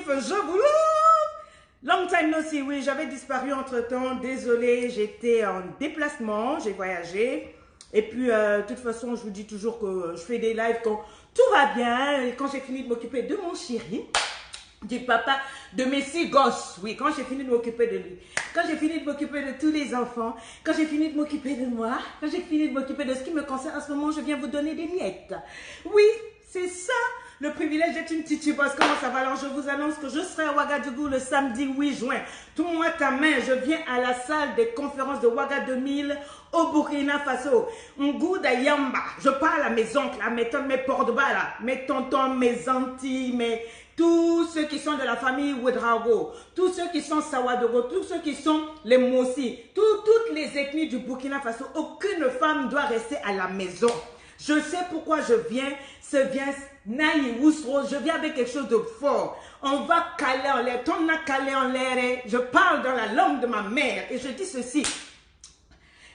Steve, je vous loue. Long time no see, oui, j'avais disparu entre-temps, désolée, j'étais en déplacement, j'ai voyagé. Et puis, de toute façon, je vous dis toujours que je fais des lives quand tout va bien, et quand j'ai fini de m'occuper de mon chéri, du papa, de mes 6 gosses, oui, quand j'ai fini de m'occuper de lui, quand j'ai fini de m'occuper de tous les enfants, quand j'ai fini de m'occuper de moi, quand j'ai fini de m'occuper de ce qui me concerne, en ce moment, je viens vous donner des miettes. Oui, c'est ça. Le privilège d'être une Titi Boss. Comment ça va? Alors, je vous annonce que je serai à Ouagadougou le samedi 8 juin. Tourne-moi ta main. Je viens à la salle des conférences de Ouaga 2000 au Burkina Faso. Ngouda Yamba. Je parle à mes oncles, à mes tantes, mes porte-balles, mes tontons, mes aunties, tous ceux qui sont de la famille Ouedraogo, tous ceux qui sont Sawadogo, tous ceux qui sont les Mossi, toutes les ethnies du Burkina Faso. Aucune femme doit rester à la maison. Je sais pourquoi je viens, Naï Ousro, je viens avec quelque chose de fort. On va caler en l'air, on a calé en l'air, je parle dans la langue de ma mère et je dis ceci.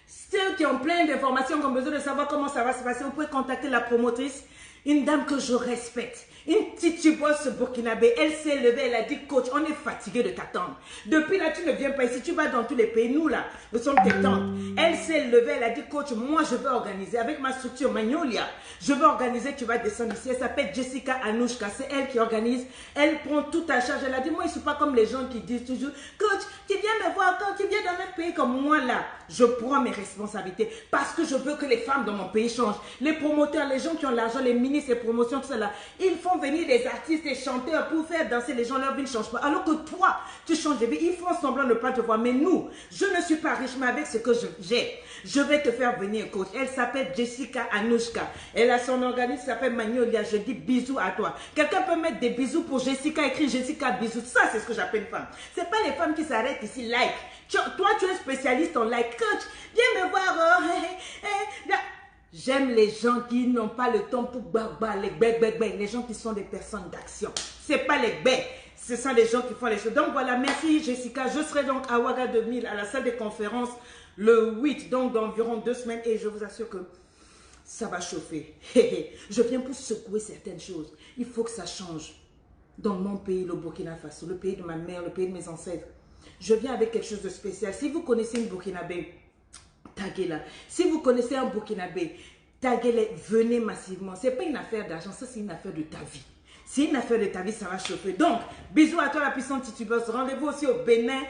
Ceux qui ont plein d'informations, qui ont besoin de savoir comment ça va se passer, vous pouvez contacter la promotrice, une dame que je respecte. Une petite bosse burkinabé, elle s'est levée, elle a dit, coach, on est fatigué de t'attendre. Depuis là, tu ne viens pas ici, tu vas dans tous les pays, nous là, nous sommes tes tantes. Elle s'est levée, elle a dit, coach, moi je veux organiser, avec ma structure Magnolia, je veux organiser, tu vas descendre ici. Elle s'appelle Jessica Anouchka, c'est elle qui organise, elle prend tout à charge. Elle a dit, moi je ne suis pas comme les gens qui disent toujours, coach, tu viens me voir quand tu viens dans notre pays comme moi là. Je prends mes responsabilités parce que je veux que les femmes dans mon pays changent. Les promoteurs, les gens qui ont l'argent, les ministres, les promotions, tout ça là, ils font venir des artistes et chanteurs pour faire danser les gens, leur vie ne change pas. Alors que toi, tu changes de vie, ils font semblant de ne pas te voir. Mais nous, je ne suis pas riche, mais avec ce que j'ai, je vais te faire venir, coach. Elle s'appelle Jessica Anouchka. Elle a son organisme qui s'appelle Magnolia. Je dis bisous à toi. Quelqu'un peut mettre des bisous pour Jessica, écrit Jessica bisous. Ça, c'est ce que j'appelle une femme. Ce n'est pas les femmes qui s'arrêtent ici, like. Toi, tu es spécialiste en like. Coach, viens me voir. J'aime les gens qui n'ont pas le temps pour les gens qui sont des personnes d'action. Ce n'est pas les bêtes, ce sont des gens qui font les choses. Donc voilà, merci Jessica. Je serai donc à Ouaga 2000 à la salle des conférences le 8, donc dans environ 2 semaines. Et je vous assure que ça va chauffer. Je viens pour secouer certaines choses. Il faut que ça change. Dans mon pays, le Burkina Faso, le pays de ma mère, le pays de mes ancêtres. Je viens avec quelque chose de spécial. Si vous connaissez une Burkinabé, taguez-la. Si vous connaissez un Burkinabé, taguez-les, venez massivement. Ce n'est pas une affaire d'argent, ça c'est une affaire de ta vie. C'est une affaire de ta vie, ça va chauffer. Donc, bisous à toi la puissante titubeuse. Rendez-vous aussi au Bénin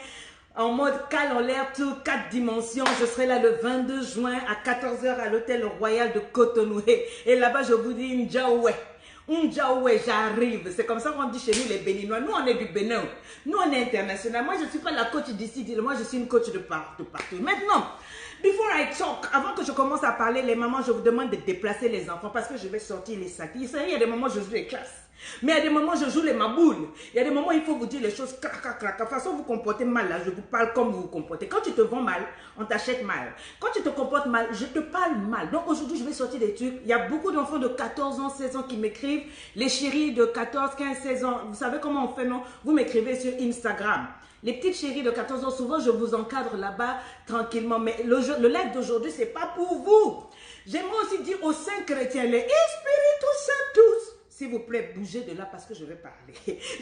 en mode cale en l'air, tout 4 dimensions. Je serai là le 22 juin à 14 h à l'hôtel Royal de Cotonou. Et là-bas, je vous dis Ndjaoué. Ndjaoué, j'arrive. C'est comme ça qu'on dit chez nous les Béninois. Nous, on est du Bénin. Nous, on est international. Moi, je ne suis pas la coach d'ici. Moi, je suis une coach de partout. Maintenant, before I talk, avant que je commence à parler, les mamans, je vous demande de déplacer les enfants parce que je vais sortir les sacs. Il y a des moments où je joue les classes. Mais il y a des moments où je joue les maboules. Il y a des moments où il faut vous dire les choses crac. De toute façon, vous comportez mal là. Je vous parle comme vous vous comportez. Quand tu te vends mal, on t'achète mal. Quand tu te comportes mal, je te parle mal. Donc aujourd'hui, je vais sortir des trucs. Il y a beaucoup d'enfants de 14 ans, 16 ans qui m'écrivent. Les chéris de 14, 15, 16 ans. Vous savez comment on fait, non? Vous m'écrivez sur Instagram. Les petites chéries de 14 ans, souvent, je vous encadre là-bas tranquillement. Mais le live d'aujourd'hui, ce n'est pas pour vous. J'aimerais aussi dire aux saints chrétiens, les Espíritus Sanctus, s'il vous plaît, bougez de là parce que je vais parler.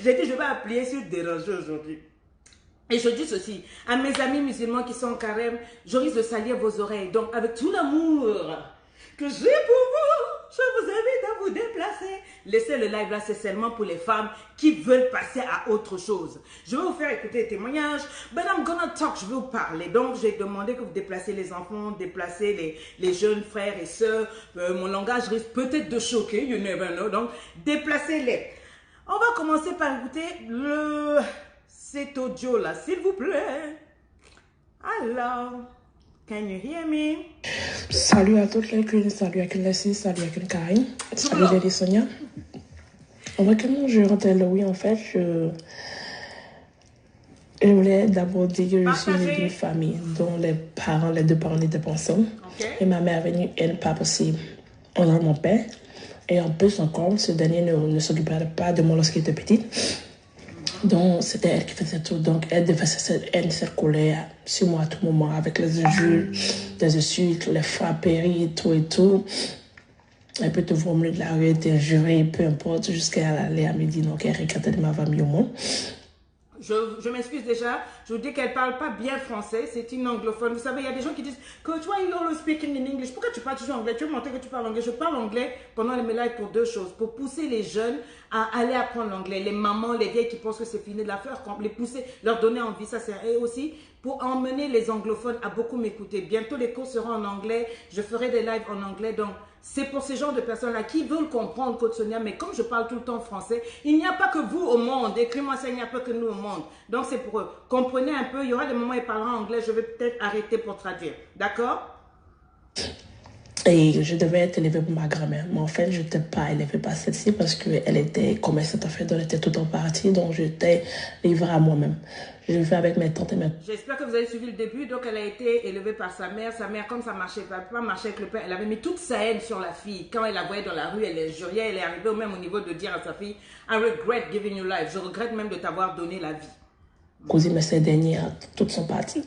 J'ai dit, je vais appuyer sur déranger aujourd'hui. Et je dis ceci, à mes amis musulmans qui sont en carême, je risque de salir vos oreilles. Donc, avec tout l'amour que j'ai pour vous, je vous invite à vous déplacer. Laissez le live là, c'est seulement pour les femmes qui veulent passer à autre chose. Je vais vous faire écouter les témoignages. But I'm gonna talk, je vais vous parler. Donc, j'ai demandé que vous déplacez les enfants, déplacez les jeunes frères et sœurs. Mon langage risque peut-être de choquer, you never know. Donc, déplacez-les. On va commencer par écouter cet audio là, s'il vous plaît. Alors, can you hear me? Salut à toutes les queens, salut à Leslie, salut à Karine, salut Lady Sonia. Comment je rentre oui en fait, je voulais d'abord dire que je suis née d'une famille dont les deux parents étaient ensemble. Et ma mère est venue, elle n'est pas possible. On a mon père. Et en plus encore, ce dernier ne s'occupait pas de moi lorsqu'il était petite. Donc, c'était elle qui faisait tout. Donc, elle circulait sur moi à tout moment avec les injures, les insultes, les frapperies, tout et tout. Elle peut te voir au milieu de la rue, t'injurer, peu importe, jusqu'à aller à me dire non, qu'elle regrette de ma famille au monde. Je m'excuse déjà, je vous dis qu'elle ne parle pas bien français, c'est une anglophone. Vous savez, il y a des gens qui disent « Coach, why you always speaking in English ?» Pourquoi tu parles toujours anglais? Tu veux montrer que tu parles anglais? Je parle anglais pendant mes lives pour deux choses. Pour pousser les jeunes à aller apprendre l'anglais. Les mamans, les vieilles qui pensent que c'est fini de l'affaire, les pousser, leur donner envie, ça c'est... Et aussi, pour emmener les anglophones à beaucoup m'écouter. Bientôt, les cours seront en anglais, je ferai des lives en anglais, donc... C'est pour ces genres de personnes-là qui veulent comprendre Coach Sonia, mais comme je parle tout le temps français, il n'y a pas que vous au monde. Écris-moi ça, il n'y a pas que nous au monde. Donc c'est pour eux. Comprenez un peu, il y aura des moments où il parlera anglais, je vais peut-être arrêter pour traduire. D'accord? Et je devais être élevée par ma grand-mère. Mais en fait, je n'étais pas élevée par celle-ci parce qu'elle était commerçante en fait, elle était tout en partie. Donc j'étais livrée à moi-même. Je vivais avec mes tantes et mes... J'espère que vous avez suivi le début. Donc elle a été élevée par sa mère. Sa mère, comme ça marchait pas marcher avec le père, elle avait mis toute sa haine sur la fille. Quand elle la voyait dans la rue, elle l'injuriait. Elle est arrivée au même au niveau de dire à sa fille « I regret giving you life ». Je regrette même de t'avoir donné la vie. Cousine, mais ces dernières, toutes sont parties.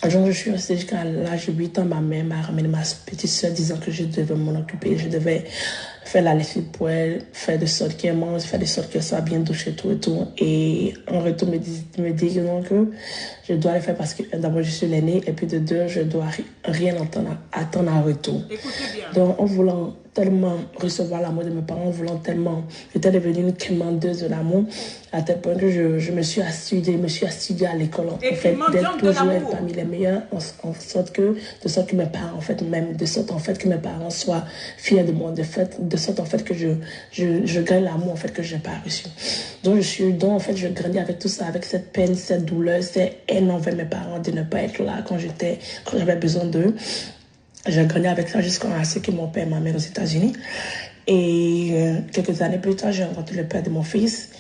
Genre, je suis restée jusqu'à l'âge de 8 ans. Ma mère m'a ramené ma petite soeur disant que je devais m'en occuper. Je devais faire la lessive pour elle, faire de sorte qu'elle mange, faire de sorte qu'elle soit bien douchée, tout et tout. Et en retour, me dit non, que je dois le faire parce que d'abord, je suis l'aînée. Et puis de deux, je dois rien attendre en retour. Écoutez bien. Donc, en voulant tellement recevoir l'amour de mes parents, en voulant tellement... J'étais devenue une quémandeuse de l'amour, à tel point que je me suis assidue à l'école. En fait, d'être toujours être parmi les meilleurs, de sorte que mes parents, en fait, même, de sorte en fait que mes parents soient fiers de moi, de sorte en fait que je gagne l'amour, en fait, que je n'ai pas reçu. Donc, en fait, je grandis avec tout ça, avec cette peine, cette douleur, cette haine envers mes parents de ne pas être là quand j'avais besoin d'eux. J'ai grandi avec ça jusqu'à ce que mon père m'amène aux États-Unis. Et quelques années plus tard, j'ai rencontré le père de mon fils.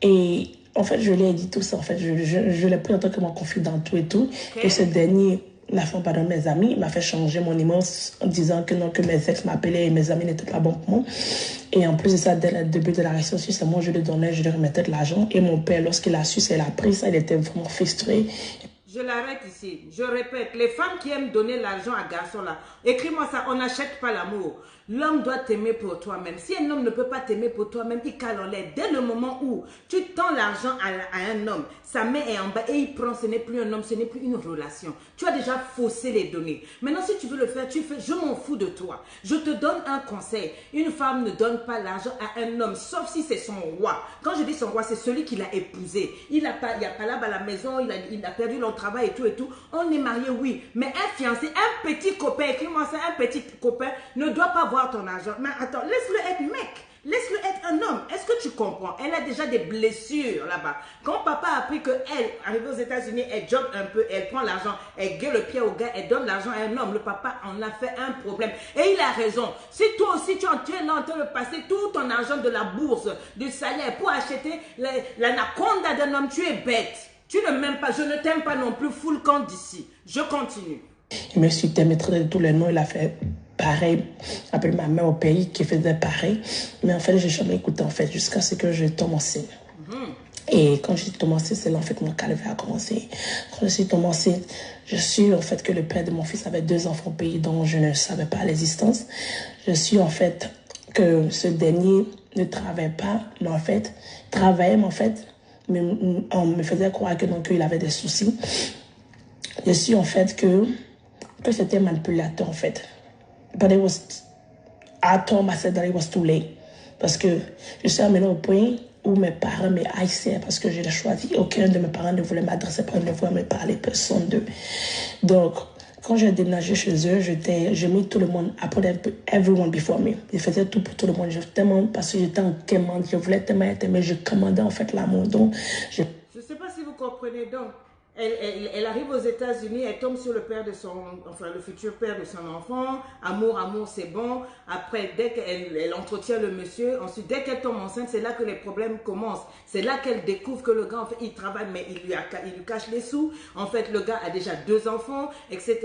Et en fait, je lui ai dit tout ça. En fait, je l'ai pris en tant que mon confident, tout et tout. Okay. Et ce dernier, la fois, pardon, mes amis, m'a fait changer mon immense en disant que non, que mes ex m'appelaient et mes amis n'étaient pas bons pour moi. Et en plus de ça, dès le début de la relation, c'est moi, je lui donnais, je lui remettais de l'argent. Et mon père, lorsqu'il a su, il a pris ça, il était vraiment frustré. Je l'arrête ici. Je répète, les femmes qui aiment donner l'argent à garçon là, écris-moi ça, on n'achète pas l'amour. L'homme doit t'aimer pour toi-même. Si un homme ne peut pas t'aimer pour toi-même, il cale en l'air. Dès le moment où tu tends l'argent à un homme, sa main est en bas et il prend, ce n'est plus un homme, ce n'est plus une relation. Tu as déjà faussé les données. Maintenant, si tu veux le faire, tu fais, je m'en fous de toi. Je te donne un conseil. Une femme ne donne pas l'argent à un homme, sauf si c'est son roi. Quand je dis son roi, c'est celui qui l'a épousé. Il n'y a pas là à la maison, il a perdu leur travail et tout et tout. On est marié, oui. Mais un fiancé, un petit copain, écris-moi ça, un petit copain ne doit pas voir ton argent. Mais attends, laisse-le être mec. Laisse-le être un homme. Est-ce que tu comprends? Elle a déjà des blessures là-bas. Quand papa a appris qu'elle, arrivée aux États-Unis, elle job un peu, elle prend l'argent, elle gueule le pied au gars, elle donne l'argent à un homme. Le papa en a fait un problème. Et il a raison. Si toi aussi tu es là en train de passer tout ton argent de la bourse, du salaire pour acheter l'anaconda d'un homme, tu es bête. Tu ne m'aimes pas. Je ne t'aime pas non plus. Full camp d'ici. Je continue. Il me suis traité de tous les noms. Il a fait pareil. Appelé ma mère au pays qui faisait pareil. Mais en fait, je n'ai jamais écouté en fait jusqu'à ce que je tombe enceinte. Et quand j'ai tombé enceinte, c'est là en fait mon calvaire a commencé. Quand je suis tombée enceinte, je suis en fait que le père de mon fils avait 2 enfants au pays dont je ne savais pas l'existence. Je suis en fait que ce dernier ne travaillait pas, mais en fait travaillait, mais en fait on me faisait croire que donc il avait des soucis. Je suis en fait que c'était manipulateur en fait. But I told myself that it was too late. Parce que je suis amenée au point où mes parents me haïssaient parce que je l'ai choisi. Aucun de mes parents ne voulait m'adresser, ne voulait me parler, personne d'eux. Donc, quand j'ai déménagé chez eux, j'ai mis tout le monde, après everyone before me. Je faisais tout pour tout le monde. Parce que j'étais en commande, je voulais tellement être aimée, je commandais en fait l'amour. Donc, je ne sais pas si vous comprenez donc. Elle arrive aux États-Unis, elle tombe sur le père de le futur père de son enfant. Amour, c'est bon. Après, dès qu'elle entretient le monsieur, ensuite, dès qu'elle tombe enceinte, c'est là que les problèmes commencent. C'est là qu'elle découvre que le gars, en fait, il travaille, mais il lui cache les sous. En fait, le gars a déjà 2 enfants, etc.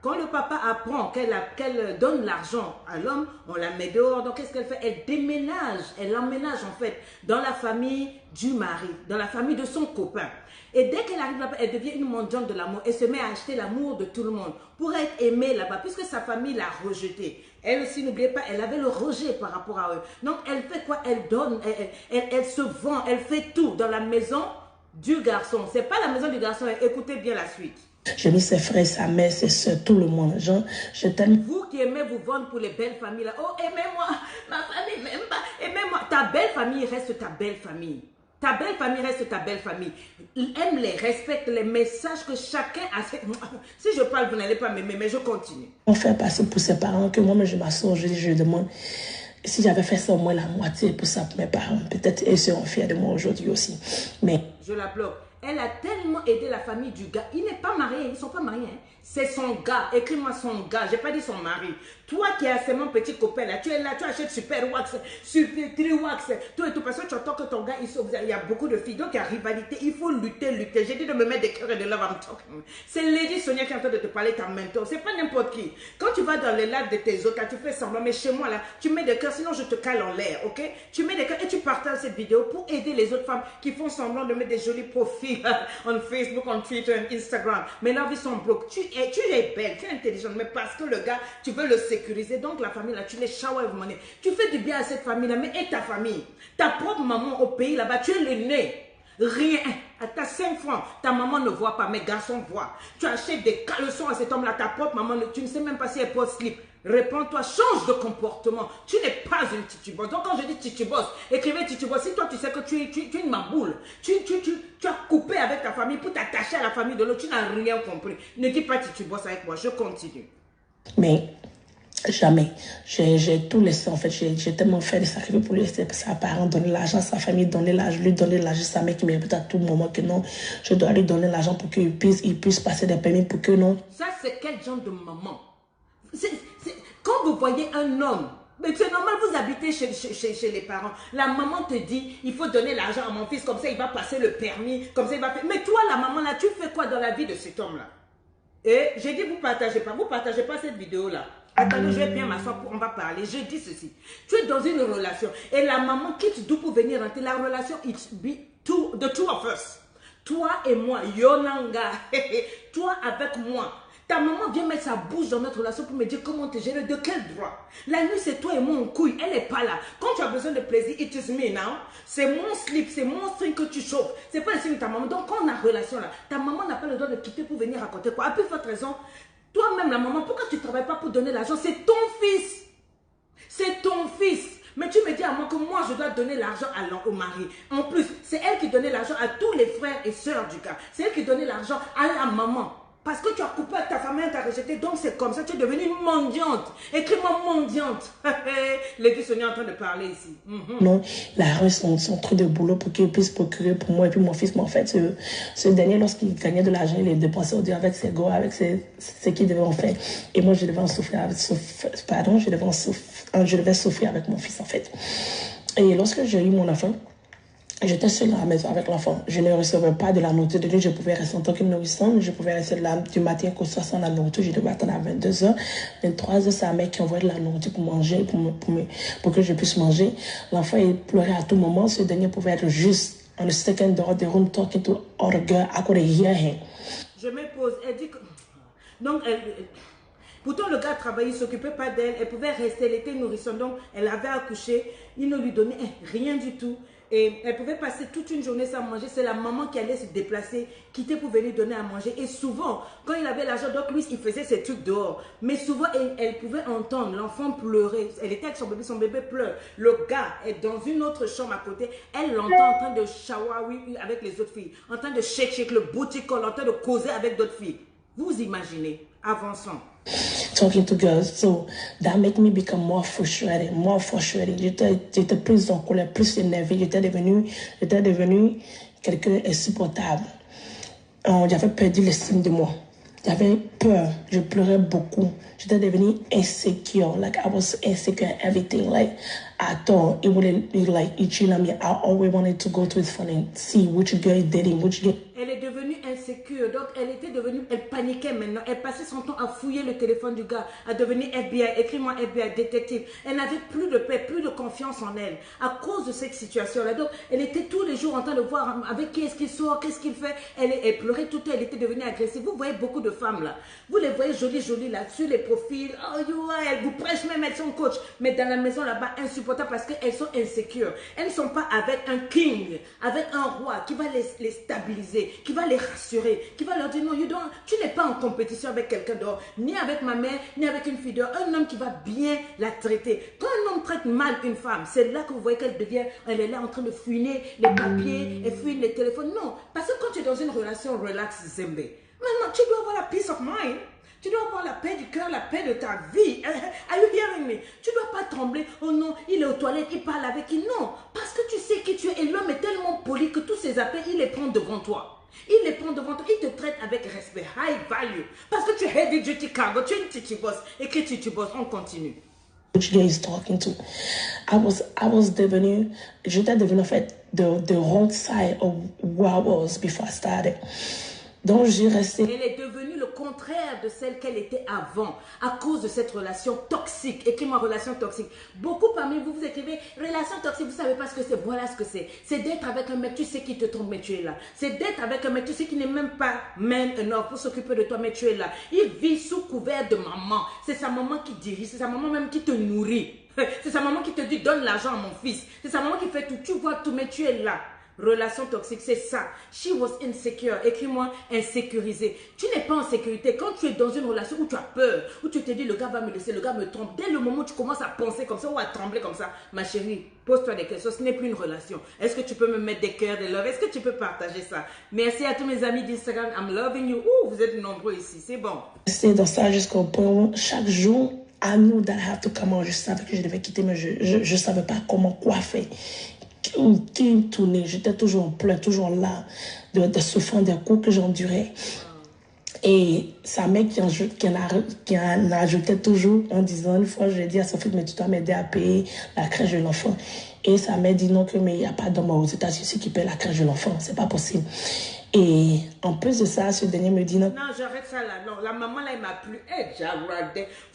Quand le papa apprend qu'elle donne l'argent à l'homme, on la met dehors. Donc, qu'est-ce qu'elle fait? Elle déménage, elle l'emménage en fait dans la famille du mari, dans la famille de son copain. Et dès qu'elle arrive là-bas, elle devient une mendiante de l'amour. Elle se met à acheter l'amour de tout le monde pour être aimée là-bas, puisque sa famille l'a rejetée. Elle aussi, n'oubliez pas, elle avait le rejet par rapport à eux. Donc, elle fait quoi? Elle donne, elle se vend, elle fait tout dans la maison du garçon. Ce n'est pas la maison du garçon. Écoutez bien la suite. J'ai mis ses frères, sa mère, ses soeurs, tout le monde. Je t'aime. Vous qui aimez vous vendre pour les belles familles là. Oh, aimez-moi, ma famille m'aime pas. Aimez-moi. Ta belle famille reste ta belle famille. Ta belle famille reste ta belle famille. Aime-les, respecte les messages que chacun a. Si je parle, vous n'allez pas m'aimer, mais je continue. On fait passer pour ses parents que moi, je m'assois, je demande si j'avais fait ça au moins la moitié pour ça pour mes parents. Peut-être ils seront fiers de moi aujourd'hui aussi. Mais je la bloque. Elle a tellement aidé la famille du gars. Il n'est pas marié, ils ne sont pas mariés. Hein. C'est son gars. Écris-moi son gars. Je n'ai pas dit son mari. Toi qui as mon petit copain là, tu es là, tu achètes Super Wax, Super Triwax, tout et tout. Parce que tu entends que ton gars, il y a beaucoup de filles. Donc il y a rivalité. Il faut lutter. J'ai dit de me mettre des cœurs et de love. C'est Lady Sonia qui est en train de te parler, ta mentor. C'est pas n'importe qui. Quand tu vas dans les lives de tes autres, là, tu fais semblant. Mais chez moi là, tu mets des cœurs, sinon je te cale en l'air, ok? Tu mets des cœurs et tu partages cette vidéo pour aider les autres femmes qui font semblant de mettre des jolis profils en Facebook, en Twitter, en Instagram. Mais là, ils sont bloqués. Tu es belle, tu es intelligente, mais parce que le gars, tu veux le sécuriser. Donc la famille là, tu les shower of money. Tu fais du bien à cette famille là, mais et ta famille? Ta propre maman au pays là-bas, tu es le nez. Rien. Tu as 5 francs. Ta maman ne voit pas, mes garçons voient. Tu achètes des caleçons à cet homme-là. Ta propre maman, tu ne sais même pas si elle porte slip. Réponds-toi, change de comportement. Tu n'es pas une titubos. Donc quand je dis titubos, écrivez titubos. Si toi tu sais que tu es une maboule, tu as coupé avec ta famille pour t'attacher à la famille de l'autre, tu n'as rien compris. Ne dis pas titubos avec moi, je continue. Mais jamais. J'ai tout laissé en fait. J'ai tellement fait des sacrifices pour lui laisser ses parents, donner l'argent à sa famille, donner l'argent, lui donner l'argent à sa mère qui me répète à tout moment que non, je dois lui donner l'argent pour qu'il puisse passer des permis pour que non. Ça c'est quel genre de maman? Quand vous voyez un homme, mais c'est normal, vous habitez chez les parents. La maman te dit, il faut donner l'argent à mon fils, comme ça il va passer le permis, comme ça il va faire. Mais toi, la maman là, tu fais quoi dans la vie de cet homme-là? Et j'ai dit, vous partagez pas cette vidéo-là. Attendez, je vais bien m'asseoir, on va parler. Je dis ceci. Tu es dans une relation et la maman quitte d'où pour venir rentrer. La relation, it's the two of us. Toi et moi, Yonanga. Toi avec moi. Ta maman vient mettre sa bouche dans notre relation pour me dire comment te gérer, de quel droit. La nuit, c'est toi et moi en couille, elle n'est pas là. Quand tu as besoin de plaisir, it is me now. C'est mon slip, c'est mon string que tu chauffes. C'est pas le signe de ta maman. Donc quand on a relation là, ta maman n'a pas le droit de quitter pour venir raconter quoi. À plus forte raison, toi-même la maman, pourquoi tu ne travailles pas pour donner l'argent? C'est ton fils. C'est ton fils. Mais tu me dis à moi que moi, je dois donner l'argent au mari. En plus, c'est elle qui donnait l'argent à tous les frères et sœurs du gars. C'est elle qui donnait l'argent à la maman. Parce que tu as coupé avec ta famille, tu as rejeté. Donc c'est comme ça, tu es devenue une mendiante. Écris-moi mendiante. Lady Sonia est en train de parler ici. Non, l'argent, son truc de boulot pour qu'il puisse procurer pour moi et puis mon fils. Mais en fait, ce dernier, lorsqu'il gagnait de l'argent, il les dépensait avec ses gars, avec ce qu'il devait en faire. Et moi, je devais en souffrir je devais souffrir avec mon fils, en fait. Et lorsque j'ai eu mon enfant, j'étais seule à la maison avec l'enfant. Je ne recevais pas de la nourriture de lui. Je pouvais rester en tant que nourrissante. Je pouvais rester là du matin qu'au soir sans la nourriture. Je devais attendre à 22h. 23h, c'est la mère qui envoyait de la nourriture pour manger, pour que je puisse manger. L'enfant, il pleurait à tout moment. Ce dernier pouvait être juste on the second door, the room talking to other girl. I could hear him. Je me pose. Elle dit que... Donc, pourtant, le gars travaillait, il ne s'occupait pas d'elle. Elle pouvait rester, elle était nourrissante. Donc, elle avait accouché. Il ne lui donnait rien du tout. Et elle pouvait passer toute une journée sans manger. C'est la maman qui allait se déplacer, quitter pour venir donner à manger. Et souvent, quand il avait l'argent, donc lui, il faisait ses trucs dehors. Mais souvent, elle pouvait entendre l'enfant pleurer. Elle était avec son bébé pleure. Le gars est dans une autre chambre à côté. Elle l'entend en train de shawawi avec les autres filles. En train de shake le boutique, en train de causer avec d'autres filles. Vous imaginez, avançons. Talking to girls, so that made me become more frustrated. J'étais plus en colère, plus énervée. J'étais devenue quelqu'un insupportable. J'avais perdu l'estime de moi. J'avais peur. Je pleurais beaucoup. J'étais devenue insécure. Like I was insecure in everything. Like I thought it wouldn't be like itching at me. I always wanted to go to his phone and see which girl is dating, which girl. Elle est devenue insécure, donc elle paniquait maintenant. Elle passait son temps à fouiller le téléphone du gars, à devenir FBI, écris-moi FBI, détective. Elle n'avait plus de paix, plus de confiance en elle, à cause de cette situation-là. Donc, elle était tous les jours en train de voir avec qui est-ce qu'il sort, qu'est-ce qu'il fait. Elle pleurait tout le temps, elle était devenue agressive. Vous voyez beaucoup de femmes là, vous les voyez jolies là, sur les profils, oh you are, elles vous prêchent même, elles sont coach. Mais dans la maison là-bas, insupportable parce qu'elles sont insécures. Elles ne sont pas avec un king, avec un roi qui va les stabiliser, qui va les rassurer, qui va leur dire non, tu n'es pas en compétition avec quelqu'un d'autre, ni avec ma mère, ni avec une fille d'autre. Un homme qui va bien la traiter. Quand un homme traite mal une femme, c'est là que vous voyez qu'elle devient, elle est là en train de fouiner les papiers, elle fouine les téléphones. Non, parce que quand tu es dans une relation relax, Zembe, maintenant tu dois avoir la peace of mind. Tu dois avoir la paix du cœur, la paix de ta vie. Are you hearing me? Tu ne dois pas trembler. Oh non, il est aux toilettes, il parle avec qui. Non, parce que tu sais qui tu es. Et l'homme est tellement poli que tous ses appels, il les prend devant toi. Il les prend devant toi. Il te traite avec respect, high value. Parce que tu es heavy duty cargo, tu es une titi boss. Et que titi boss, on continue. Which guy is talking to? J'étais devenue en fait the wrong side of where I was before I started. Donc j'ai resté. Elle est devenue le contraire de celle qu'elle était avant à cause de cette relation toxique. Écris-moi relation toxique. Beaucoup parmi vous, vous écrivez relation toxique, vous ne savez pas ce que c'est. Voilà ce que c'est. C'est d'être avec un mec, tu sais qui te trompe, mais tu es là. C'est d'être avec un mec, tu sais qui n'est même pas man enough pour s'occuper de toi, mais tu es là. Il vit sous couvert de maman. C'est sa maman qui dirige, c'est sa maman même qui te nourrit. C'est sa maman qui te dit donne l'argent à mon fils. C'est sa maman qui fait tout. Tu vois tout, mais tu es là. Relation toxique, c'est ça. She was insecure. Écris-moi insécurisée. Tu n'es pas en sécurité. Quand tu es dans une relation où tu as peur, où tu te dis le gars va me laisser, le gars me trompe, dès le moment où tu commences à penser comme ça ou à trembler comme ça, ma chérie, pose-toi des questions. Ce n'est plus une relation. Est-ce que tu peux me mettre des cœurs, des love? Est-ce que tu peux partager ça? Merci à tous mes amis d'Instagram. I'm loving you. Ouh, vous êtes nombreux ici. C'est bon. C'est dans ça jusqu'au point où chaque jour, I knew that I have to come out. Je savais que je devais quitter, mais je ne savais pas comment, quoi faire. Qui me tournait, j'étais toujours en pleurs, toujours là, de souffrance des coups que j'endurais. Et sa mère qui en ajoutait toujours en disant, une fois, je lui ai dit à Sophie, mais tu dois m'aider à payer la crèche de l'enfant. Et sa mère dit non, mais il n'y a pas d'homme aux États-Unis qui paye la crèche de l'enfant, c'est pas possible. Et en plus de ça, ce dernier me dit non. Non, j'arrête ça là. Non, la maman là, elle m'a plu.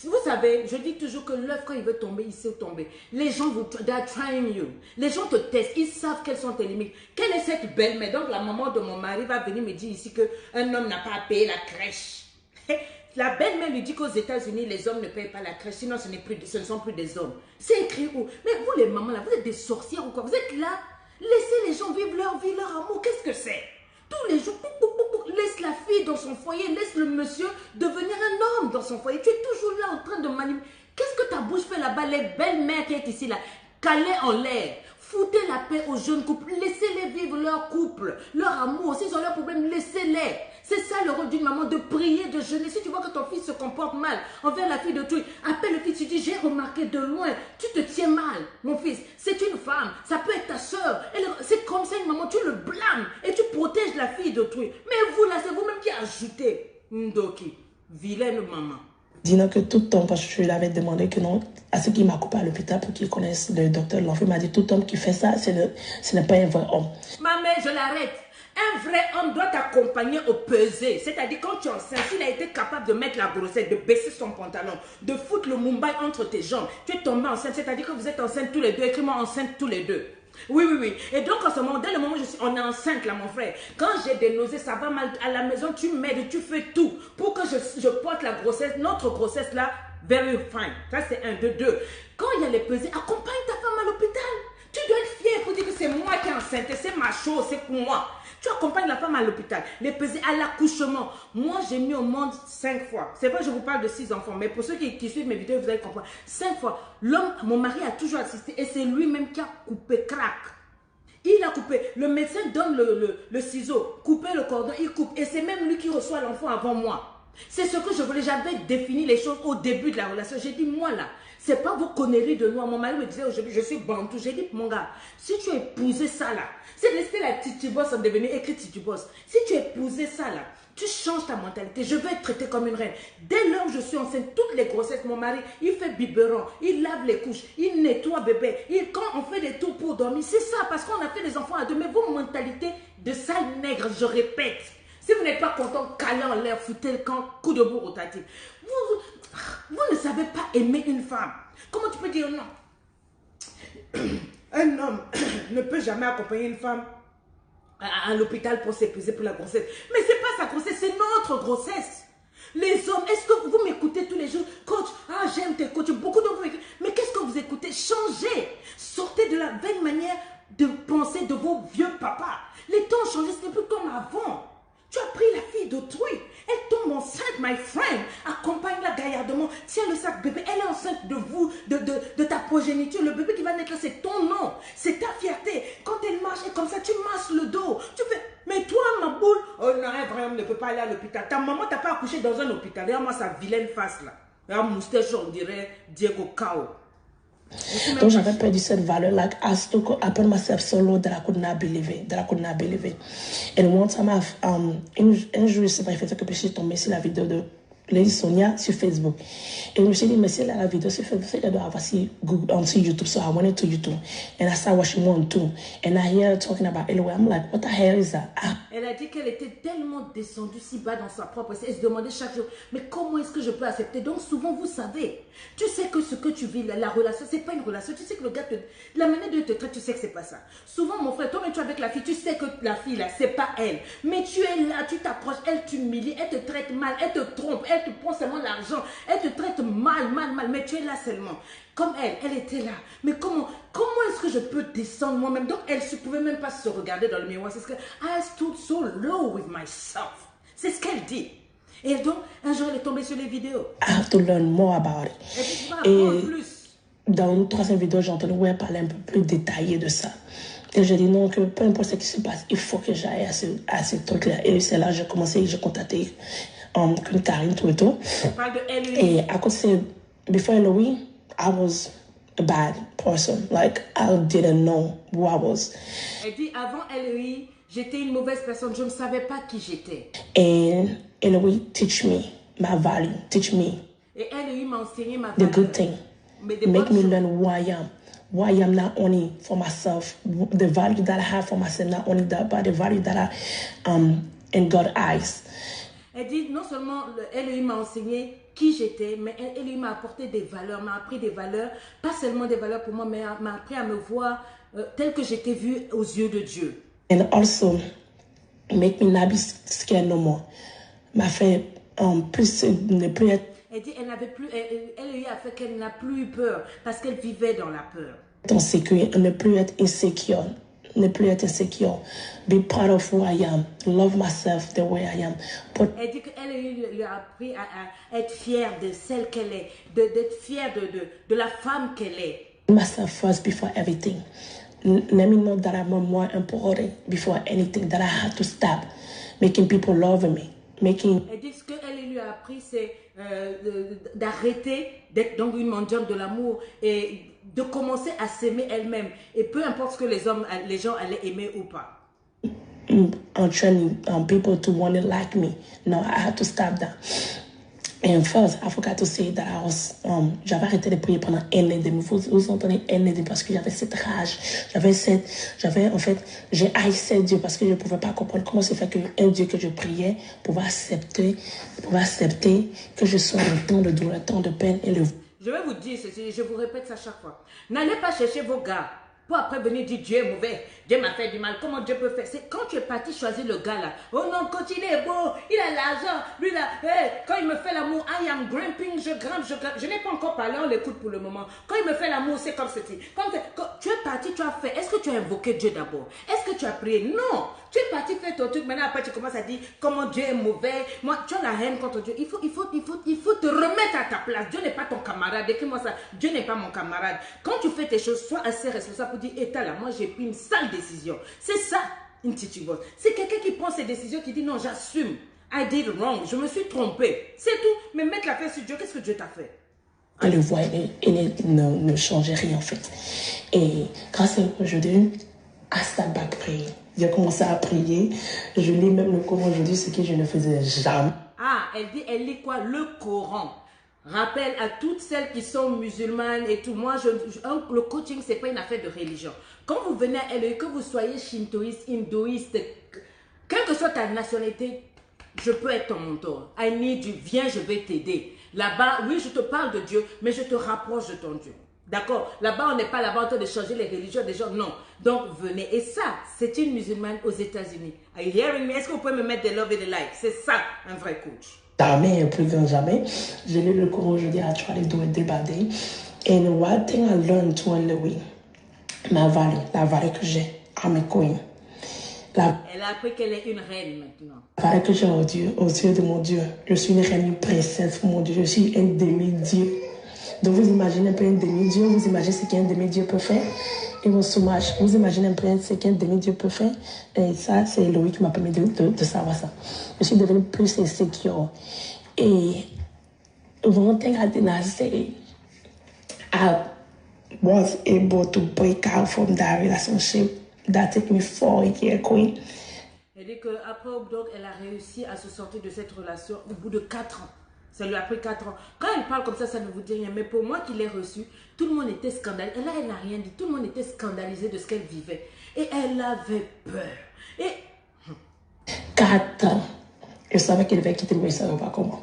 Vous savez, je dis toujours que l'œuf, quand il veut tomber, il sait tomber. Les gens, they are trying you. Les gens te testent. Ils savent quelles sont tes limites. Quelle est cette belle-mère? Donc, la maman de mon mari va venir me dire ici qu'un homme n'a pas à payer la crèche. La belle-mère lui dit qu'aux États-Unis, les hommes ne payent pas la crèche. Sinon, ce ne sont plus des hommes. C'est écrit où? Mais vous, les mamans là, vous êtes des sorcières ou quoi? Vous êtes là. Laissez les gens vivre leur vie, leur amour. Qu'est-ce que c'est? Tous les jours, laisse la fille dans son foyer, laisse le monsieur devenir un homme dans son foyer. Tu es toujours là en train de manipuler. Qu'est-ce que ta bouche fait là-bas? Les belles-mères qui sont ici là, calées en l'air. Foutez la paix aux jeunes couples. Laissez-les vivre leur couple, leur amour. S'ils ont leurs problèmes, laissez-les. C'est ça le rôle d'une maman, de prier, de jeûner. Si tu vois que ton fils se comporte mal envers la fille de tout, appelle le fils, tu dis, j'ai remarqué de loin, tu te tiens mal, mon fils. C'est une femme, ça peut être ta soeur. C'est comme ça une maman, tu le blâmes et tu protèges la fille d'autrui. Mais vous là, c'est vous-même qui ajoutez. Ndoki, vilaine maman. Disant que tout homme, parce que je lui avais demandé que non, à ceux qui m'accompagnent à l'hôpital pour qu'ils connaissent le docteur de l'enfant, il m'a dit tout homme qui fait ça, ce n'est pas un vrai homme. Maman, je l'arrête. Un vrai homme doit t'accompagner au pesé. C'est-à-dire quand tu es enceinte, s'il a été capable de mettre la grossesse, de baisser son pantalon, de foutre le mumbai entre tes jambes, tu es tombé enceinte, c'est-à-dire que vous êtes enceinte tous les deux, écris-moi enceinte tous les deux. Oui, oui, oui. Et donc, en ce moment, dès le moment où on est enceinte, là, mon frère, quand j'ai des nausées, ça va mal à la maison, tu m'aides, tu fais tout pour que je porte la grossesse, notre grossesse, là, very fine. Ça, c'est un, deux. Quand il y a les pesées, accompagne ta femme à l'hôpital. Tu dois être fier pour dire que c'est moi qui est enceinte, c'est ma chose, c'est pour moi. Tu accompagnes la femme à l'hôpital, les pesées à l'accouchement. Moi, j'ai mis au monde 5 fois. C'est vrai, je vous parle de 6 enfants, mais pour ceux qui suivent mes vidéos, vous allez comprendre. 5 fois. L'homme, mon mari a toujours assisté et c'est lui-même qui a coupé, crack. Il a coupé. Le médecin donne le ciseau, couper le cordon, il coupe. Et c'est même lui qui reçoit l'enfant avant moi. C'est ce que je voulais. J'avais défini les choses au début de la relation. J'ai dit, moi là, c'est pas vos conneries de noix. Mon mari me disait aujourd'hui, je suis bantou. J'ai dit, mon gars, si tu as épousé ça là, c'est resté la titi boss en devenir écrit titi boss. Si tu as épousé ça là, Tu changes ta mentalité. Je veux être traitée comme une reine. Dès lors où je suis enceinte, toutes les grossesses, mon mari, il fait biberon, il lave les couches, il nettoie bébé. Quand on fait des tours pour dormir, c'est ça, parce qu'on a fait des enfants à deux. Mais vos mentalités de sale nègre, je répète. Si vous n'êtes pas content, calez en l'air, foutez le camp, coup de bourre rotatif. Vous ne savez pas aimer une femme. Comment tu peux dire non? Un homme ne peut jamais accompagner une femme à l'hôpital pour s'épuiser pour la grossesse. Mais ce n'est pas sa grossesse, c'est notre grossesse. Les hommes, est-ce que vous m'écoutez tous les jours? Coach, ah j'aime tes coachs, beaucoup de vous m'écoutez. Mais qu'est-ce que vous écoutez? Changez. Sortez de la vaine manière de penser de vos vieux papas. Les temps ont changé, ce n'est plus comme avant. Tu as pris la fille d'autrui. Elle tombe enceinte, my friend. Accompagne-la gaillardement. Tiens le sac bébé. Elle est enceinte de vous, de ta progéniture. Le bébé qui va naître, c'est ton nom. C'est ta fierté. Quand elle marche, et comme ça, tu masses le dos. Tu fais, mais toi, ma boule, oh non, vraiment, ne peut pas aller à l'hôpital. Ta maman t'a pas accouché dans un hôpital. Regarde-moi sa vilaine face là. Regarde, moustache, on dirait Diego Cao. Donc j'avais perdu cette valeur. Like I put myself so low that I could not believe it. And one time un jour, c'est pas fait que je suis tombée sur la vidéo de Lady Sonia sur Facebook. Et je me suis dit, mais si elle a la vidéo sur Facebook, elle doit avoir sur YouTube. So I went into YouTube and I started watching one too. And I hear her talking about Eloé. I'm like, what the hell is that? Elle a dit qu'elle était tellement descendue si bas dans sa propre... Elle se demandait chaque jour, mais comment est-ce que je peux accepter? Donc souvent, vous savez, tu sais que ce que tu vis, la relation, c'est pas une relation. Tu sais que le gars, la manière dont il te traite, tu sais que c'est pas ça. Souvent, mon frère, toi, mais tu es avec la fille, tu sais que la fille, là, c'est pas elle. Mais tu es là, tu t'approches, elle t'humilie, elle te traite mal, elle te trompe, elle te prend seulement l'argent, elle te traite mal, mais tu es là seulement. Comme elle était là. Mais comment est-ce que je peux descendre moi-même? Donc, elle ne pouvait même pas se regarder dans le miroir. C'est ce que I stood so low with myself. C'est ce qu'elle dit. Et donc, un jour, elle est tombée sur les vidéos. I have to learn more about it. Et puis, tu vas apprendre plus. Dans une troisième vidéo, j'ai entendu parler un peu plus détaillé de ça. Et j'ai dit non, que peu importe ce qui se passe, il faut que j'aille à ce truc-là. Et c'est là que j'ai contacté Karine tout et tout. On parle de Eloé. Et à côté, before Eloé, I was a bad person. Like, I didn't know who I was. Elle dit, avant Eloé, j'étais une mauvaise personne. Je ne savais pas qui j'étais. And Eloé teach me my value. Teach me et Eloé m'a enseigné ma the valeur. good thing. Make me learn who I am. Why I am not only for myself, the value that I have for myself, not only that, but the value that I in God's eyes. Elle dit, non seulement Eloé m'a enseigné qui j'étais, mais Eloé m'a apporté des valeurs, m'a appris des valeurs, pas seulement des valeurs pour moi, mais m'a appris à me voir tel que j'étais vue aux yeux de Dieu. And also, make me not be scared no more. M'a fait plus ne plus être. Elle dit, Eloé a fait qu'elle n'a plus eu peur, parce qu'elle vivait dans la peur. Ne plus être insécure. Ne plus être insécure. Be proud of who I am. Love myself the way I am. Elle dit qu'elle lui a appris à être fière de celle qu'elle est, d'être fière de la femme qu'elle est. Myself first before everything. Let me know that I'm more important before anything, that I had to stop making people love me. Elle dit que ce qu'elle lui a appris, c'est d'arrêter d'être donc une mendiante de l'amour et de commencer à s'aimer elle-même. Et peu importe ce que les gens allaient aimer ou pas. I'm training people to want to like me. No, I had to stop that. And first, I forgot to say that j'avais arrêté de prier pendant un an et demi. Vous entendez un an et demi parce que j'avais cette rage. J'ai haïssé Dieu parce que je ne pouvais pas comprendre comment se fait qu'un Dieu que je priais pouvait accepter que je sois dans tant de douleur, tant de peine et le. Je vais vous dire ceci, je vous répète ça chaque fois. N'allez pas chercher vos gars pour après venir dire Dieu est mauvais, Dieu m'a fait du mal, comment Dieu peut faire? C'est quand tu es parti choisir le gars là, oh non, quand il est beau, il a l'argent, lui là, quand il me fait l'amour, I am gramping, je grimpe, je n'ai pas encore parlé, on l'écoute pour le moment. Quand il me fait l'amour, c'est comme ceci. Quand tu es parti, tu as fait, est-ce que tu as invoqué Dieu d'abord? Est-ce que tu as prié? Non, tu es parti faire ton truc, maintenant après tu commences à dire comment Dieu est mauvais, moi tu as la haine contre Dieu. Il faut te remettre à ta place. Dieu n'est pas ton camarade, écris-moi ça, Dieu n'est pas mon camarade. Quand tu fais tes choses, sois assez responsable pour dire, état là, moi j'ai pris une sale décision. C'est ça, une titubose. C'est quelqu'un qui prend ses décisions, qui dit non, j'assume. I did wrong, je me suis trompé. C'est tout. Mais mettre la face sur Dieu, qu'est-ce que Dieu t'a fait? On le voit, il ne changeait rien en fait. Et grâce à aujourd'hui, I start back praying. J'ai commencé à prier. Je lis même le Coran aujourd'hui, ce que je ne faisais jamais. Ah, elle lit quoi? Le Coran. Rappel à toutes celles qui sont musulmanes et tout. Moi, le coaching, c'est pas une affaire de religion. Quand vous venez à LE, que vous soyez shintoïste, hindouiste, quelle que soit ta nationalité, je peux être ton mentor. I need you. Viens, je vais t'aider. Là-bas, oui, je te parle de Dieu, mais je te rapproche de ton Dieu. D'accord? Là-bas, on n'est pas là-bas en train de changer les religions des gens. Non. Donc, venez. Et ça, c'est une musulmane aux États-Unis. Are you hearing me? Est-ce que vous pouvez me mettre des love et des likes? C'est ça, un vrai coach. Jamais, plus grand jamais. Je lis le Coran aujourd'hui. I try to do it day by day. And one thing I learned to Louis, la valeur que j'ai à mes queens. Elle a appris qu'elle est une reine maintenant. La valeur que j'ai aux yeux de mon Dieu. Je suis une reine, une princesse pour mon Dieu. Je suis un demi-dieu. Donc vous imaginez un peu un demi-dieu, vous imaginez ce qu'un demi-dieu peut faire. Et vos saumages, vous imaginez un peu ce qu'un demi-dieu peut faire. Et ça, c'est Louis qui m'a permis de savoir ça. Je suis devenue plus insécure. Et one thing I did not say, I was able to break out from that relationship that took me 4 years, Queen. Elle dit qu'après, donc, elle a réussi à se sortir de cette relation au bout de 4 ans. Ça lui a pris 4 ans. Quand elle parle comme ça ne vous dit rien. Mais pour moi qui l'ai reçue, tout le monde était scandalisé. Et là, elle n'a rien dit. Tout le monde était scandalisé de ce qu'elle vivait. Et elle avait peur. Et 4 ans. Je savais qu'elle devait quitter, mais je ne savais pas comment.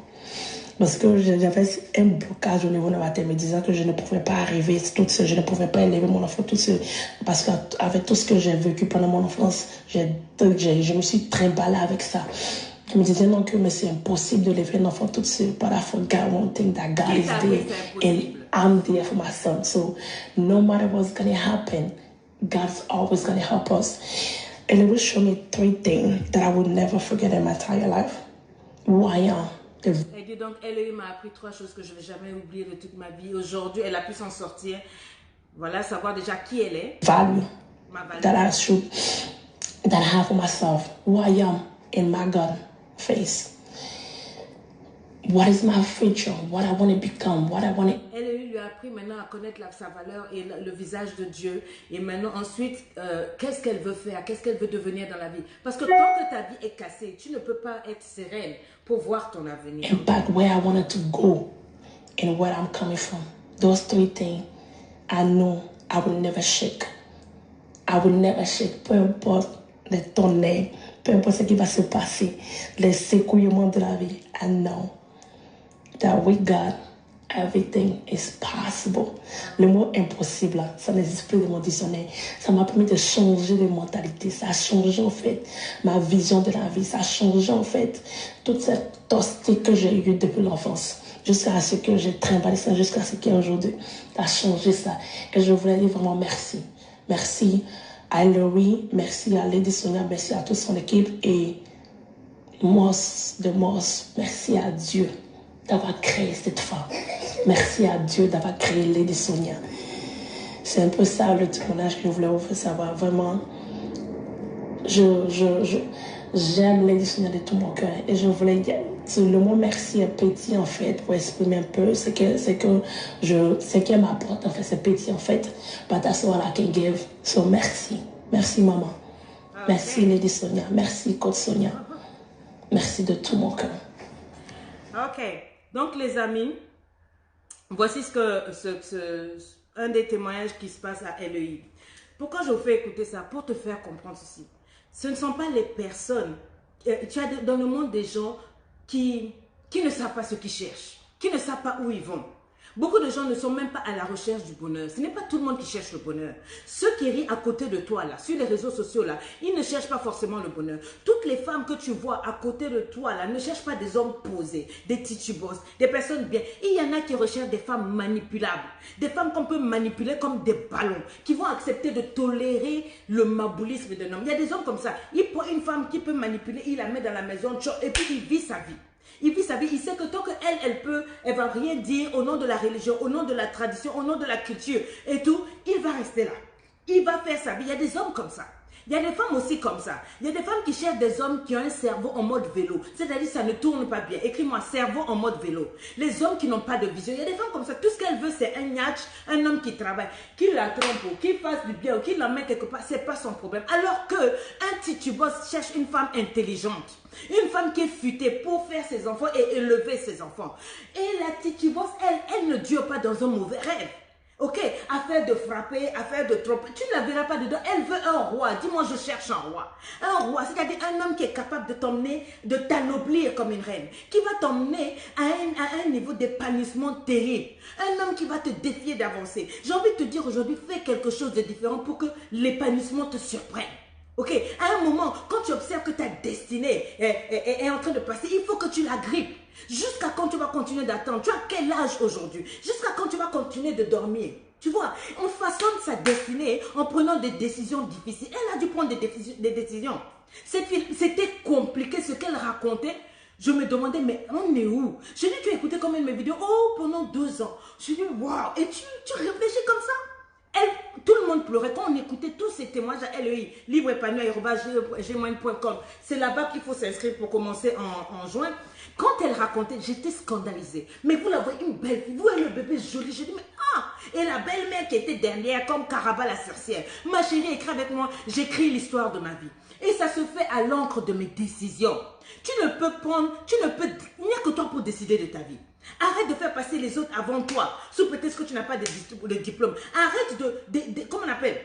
Parce que j'avais un blocage au niveau de ma tête, me disant que je ne pouvais pas arriver toute seule, je ne pouvais pas élever mon enfant toute seule. Parce qu'avec tout ce que j'ai vécu pendant mon enfance, je me suis trimballée avec ça. Je me disais non, mais c'est impossible de lever un enfant toute seule. But I forgot one thing, that God is there. And I'm there for my son. So no matter what's going to happen, God's always going to help us. And it will show me 3 things that I will never forget in my entire life. Who I am. Elle dit donc, elle m'a appris 3 choses que je ne vais jamais oublier de toute ma vie. Aujourd'hui, elle a pu s'en sortir. Voilà, savoir déjà qui elle est. Value. Ma valeur. That I have for myself. Who I am in my God face. What is my future? What I want to become? What I want to... Elle lui a appris maintenant à connaître sa valeur et le visage de Dieu. Et maintenant, ensuite, qu'est-ce qu'elle veut faire? Qu'est-ce qu'elle veut devenir dans la vie? Parce que tant que ta vie est cassée, tu ne peux pas être sereine pour voir ton avenir. And back where I wanted to go and where I'm coming from. Those 3 things, I know I will never shake. I will never shake. Peu importe les tonnerres, peu importe ce qui va se passer, les secouillements de la vie, I know that with God, everything is possible. Le mot impossible, ça n'existe plus dans mon dictionnaire. Ça m'a permis de changer de mentalité. Ça a changé en fait ma vision de la vie. Ça a changé en fait toute cette toastie que j'ai eue depuis l'enfance. Jusqu'à ce que j'ai trimballé ça, jusqu'à ce qu'aujourd'hui, ça a changé ça. Et je voulais dire vraiment merci. Merci à Laurie, merci à Lady Sonia, merci à toute son équipe. Et Moss, merci à Dieu d'avoir créé cette femme. Merci à Dieu d'avoir créé Lady Sonia. C'est un peu ça le témoignage que je voulais vous faire savoir. Vraiment, j'aime Lady Sonia de tout mon cœur. Et je voulais dire, le mot merci est petit en fait, pour exprimer un peu ce qu'elle m'apporte en fait, c'est petit en fait. But that's what I can give. So merci. Merci maman. Okay. Merci Lady Sonia. Merci Coach Sonia. Merci de tout mon cœur. Ok. Donc les amis, voici un des témoignages qui se passe à LEI. Pourquoi je vous fais écouter ça? Pour te faire comprendre ceci. Ce ne sont pas les personnes, tu as dans le monde des gens qui ne savent pas ce qu'ils cherchent, qui ne savent pas où ils vont. Beaucoup de gens ne sont même pas à la recherche du bonheur. Ce n'est pas tout le monde qui cherche le bonheur. Ceux qui rient à côté de toi, là, sur les réseaux sociaux, là, ils ne cherchent pas forcément le bonheur. Toutes les femmes que tu vois à côté de toi, là, ne cherchent pas des hommes posés, des titubos, des personnes bien. Il y en a qui recherchent des femmes manipulables. Des femmes qu'on peut manipuler comme des ballons, qui vont accepter de tolérer le maboulisme d'un homme. Il y a des hommes comme ça. Il prend une femme qui peut manipuler, il la met dans la maison, et puis il vit sa vie. Il vit sa vie, il sait que tant qu'elle va rien dire au nom de la religion, au nom de la tradition, au nom de la culture et tout, il va rester là. Il va faire sa vie. Il y a des hommes comme ça. Il y a des femmes aussi comme ça. Il y a des femmes qui cherchent des hommes qui ont un cerveau en mode vélo. C'est-à-dire ça ne tourne pas bien. Écris-moi cerveau en mode vélo. Les hommes qui n'ont pas de vision. Il y a des femmes comme ça. Tout ce qu'elles veulent, c'est un niach, un homme qui travaille, qui la trompe, ou qui fasse du bien, ou qui l'emmène quelque part. C'est pas son problème. Alors que un titubos cherche une femme intelligente. Une femme qui est futée pour faire ses enfants et élever ses enfants. Et la titubos, elle ne dure pas dans un mauvais rêve. Ok, affaire de frapper, affaire de tromper, tu ne la verras pas dedans. Elle veut un roi. Dis-moi, je cherche un roi. Un roi, c'est-à-dire un homme qui est capable de t'emmener, de t'anoblir comme une reine, qui va t'emmener à un niveau d'épanouissement terrible. Un homme qui va te défier d'avancer. J'ai envie de te dire aujourd'hui, fais quelque chose de différent pour que l'épanouissement te surprenne. Ok, à un moment, quand tu observes que ta destinée est en train de passer, il faut que tu la grippes. Jusqu'à quand tu vas continuer d'attendre? Tu as quel âge aujourd'hui? Jusqu'à quand tu vas continuer de dormir? Tu vois, on façonne sa destinée en prenant des décisions difficiles. Elle a dû prendre des décisions. Cette fille, c'était compliqué ce qu'elle racontait. Je me demandais, mais on est où? Je dis, tu as écouté combien de mes vidéos? Oh, pendant 2 ans. Je dis, waouh, et tu réfléchis comme ça? Tout le monde pleurait quand on écoutait tous ces témoignages à LEI, livreépanoui@gmail.com. C'est là-bas qu'il faut s'inscrire pour commencer en juin. Quand elle racontait, j'étais scandalisée. Mais vous la voyez, une belle fille, vous voyez le bébé joli. Je dis, mais et la belle-mère qui était derrière comme Caraba la sorcière. Ma chérie, écris avec moi, j'écris l'histoire de ma vie. Et ça se fait à l'encre de mes décisions. Tu ne peux prendre, il n'y a que toi pour décider de ta vie. Arrête de faire passer les autres avant toi, sous prétexte que tu n'as pas de diplôme. Arrête comment on appelle,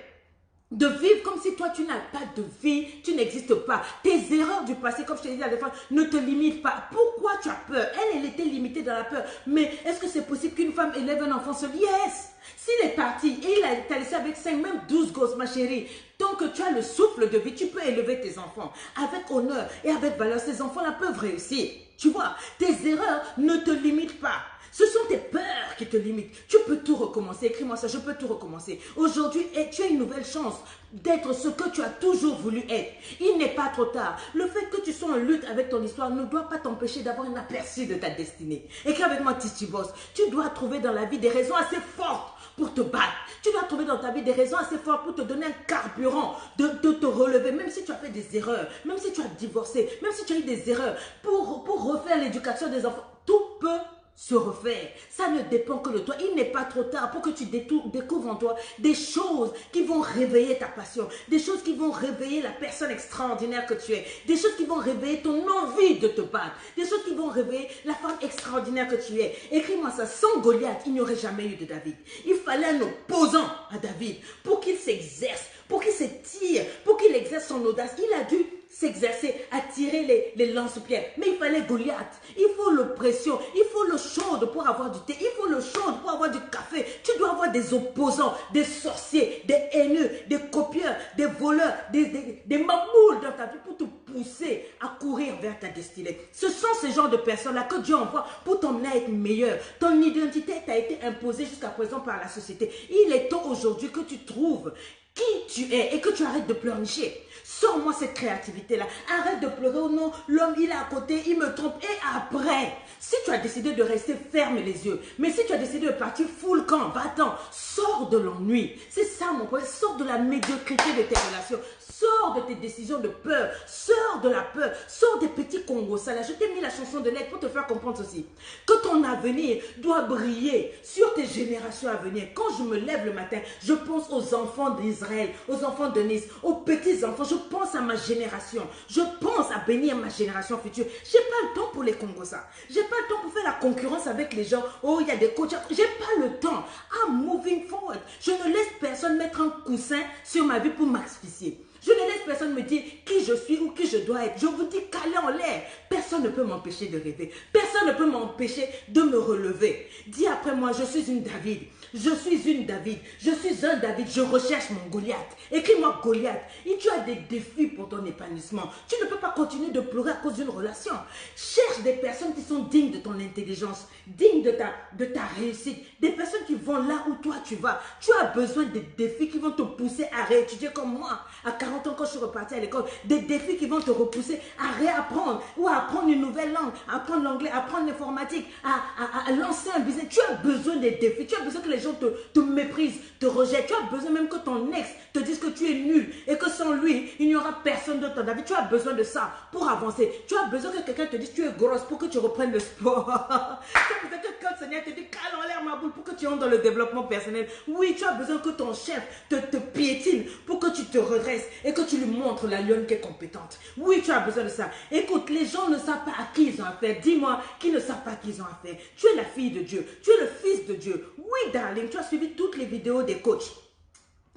de vivre comme si toi tu n'as pas de vie, tu n'existes pas. Tes erreurs du passé, comme je te disais à la fois, ne te limitent pas. Pourquoi tu as peur? Elle était limitée dans la peur. Mais est-ce que c'est possible qu'une femme élève un enfant seul? Yes! S'il est parti et il t'a laissé avec 5, même 12 gosses, ma chérie, tant que tu as le souffle de vie, tu peux élever tes enfants avec honneur et avec valeur. Ces enfants-là peuvent réussir. Tu vois, tes erreurs ne te limitent pas. Ce sont tes peurs qui te limitent. Tu peux tout recommencer. Écris-moi ça, je peux tout recommencer. Aujourd'hui, tu as une nouvelle chance d'être ce que tu as toujours voulu être. Il n'est pas trop tard. Le fait que tu sois en lutte avec ton histoire ne doit pas t'empêcher d'avoir un aperçu de ta destinée. Écris avec moi, Titibos. Tu dois trouver dans la vie des raisons assez fortes pour te battre. Tu dois trouver dans ta vie des raisons assez fortes pour te donner un carburant, de te relever, même si tu as fait des erreurs, même si tu as divorcé, même si tu as eu des erreurs, pour refaire l'éducation des enfants. Tout peut se refaire. Ça ne dépend que de toi. Il n'est pas trop tard pour que tu découvres en toi des choses qui vont réveiller ta passion, des choses qui vont réveiller la personne extraordinaire que tu es, des choses qui vont réveiller ton envie de te battre, des choses qui vont réveiller la femme extraordinaire que tu es. Écris-moi ça. Sans Goliath, il n'y aurait jamais eu de David. Il fallait un opposant à David pour qu'il s'exerce, pour qu'il s'étire, pour qu'il exerce son audace. Il a dû s'exercer à tirer les lance-pierres. Mais il fallait Goliath. Il faut l'oppression. Il faut le chaude pour avoir du thé. Il faut le chaude pour avoir du café. Tu dois avoir des opposants, des sorciers, des haineux, des copieurs, des voleurs, des mamoules dans ta vie pour te pousser à courir vers ta destinée. Ce sont ces genres de personnes-là que Dieu envoie pour t'emmener à être meilleur. Ton identité t'a été imposée jusqu'à présent par la société. Il est temps aujourd'hui que tu trouves qui tu es et que tu arrêtes de pleurnicher. Sors-moi cette créativité-là. Arrête de pleurer. Oh non, l'homme il est à côté, il me trompe. Et après, si tu as décidé de rester, ferme les yeux. Mais si tu as décidé de partir, fous le camp, va-t'en. Sors de l'ennui. C'est ça mon point. Sors de la médiocrité de tes relations. Sors de tes décisions de peur. Sors de la peur. Sors des petits Congos. Ça là, je t'ai mis la chanson de l'aide pour te faire comprendre ceci. Que ton avenir doit briller sur tes générations à venir. Quand je me lève le matin, je pense aux enfants d'Israël, aux enfants de Nice, aux petits-enfants. Je pense à ma génération. Je pense à bénir ma génération future. Je n'ai pas le temps pour les Congos, ça. Je n'ai pas le temps pour faire la concurrence avec les gens. Oh, il y a des coachs. Je n'ai pas le temps. I'm moving forward. Je ne laisse personne mettre un coussin sur ma vie pour m'asphyxier. Je ne laisse personne me dire qui je suis ou qui je dois être. Je vous dis calé en l'air. Personne ne peut m'empêcher de rêver. Personne ne peut m'empêcher de me relever. Dis après moi, je suis une David. Je suis une David. Je suis un David. Je recherche mon Goliath. Écris-moi Goliath. Et tu as des défis pour ton épanouissement. Tu ne peux pas continuer de pleurer à cause d'une relation. Cherche des personnes qui sont dignes de ton intelligence, dignes de ta réussite. Des personnes qui vont là où toi tu vas. Tu as besoin des défis qui vont te pousser à réétudier comme moi. À 40 40 ans quand je suis repartie à l'école, des défis qui vont te repousser à réapprendre ou à apprendre une nouvelle langue, à apprendre l'anglais, à apprendre l'informatique, à lancer un business. Tu as besoin des défis, tu as besoin que les gens te méprisent, te rejettent, tu as besoin même que ton ex te dise que tu es nul et que sans lui, il n'y aura personne d'autre dans ta vie. Tu as besoin de ça pour avancer. Tu as besoin que quelqu'un te dise tu es grosse pour que tu reprennes le sport. Tu as besoin que quand le Seigneur te dit cale en l'air ma boule pour que tu entres dans le développement personnel. Oui, tu as besoin que ton chef te piétine pour que tu te redresses et que tu lui montres la lionne qui est compétente. Oui, tu as besoin de ça. Écoute, les gens ne savent pas à qui ils ont affaire. Dis-moi qui ne savent pas à qui ils ont affaire. Tu es la fille de Dieu. Tu es le fils de Dieu. Oui, darling, tu as suivi toutes les vidéos des coachs.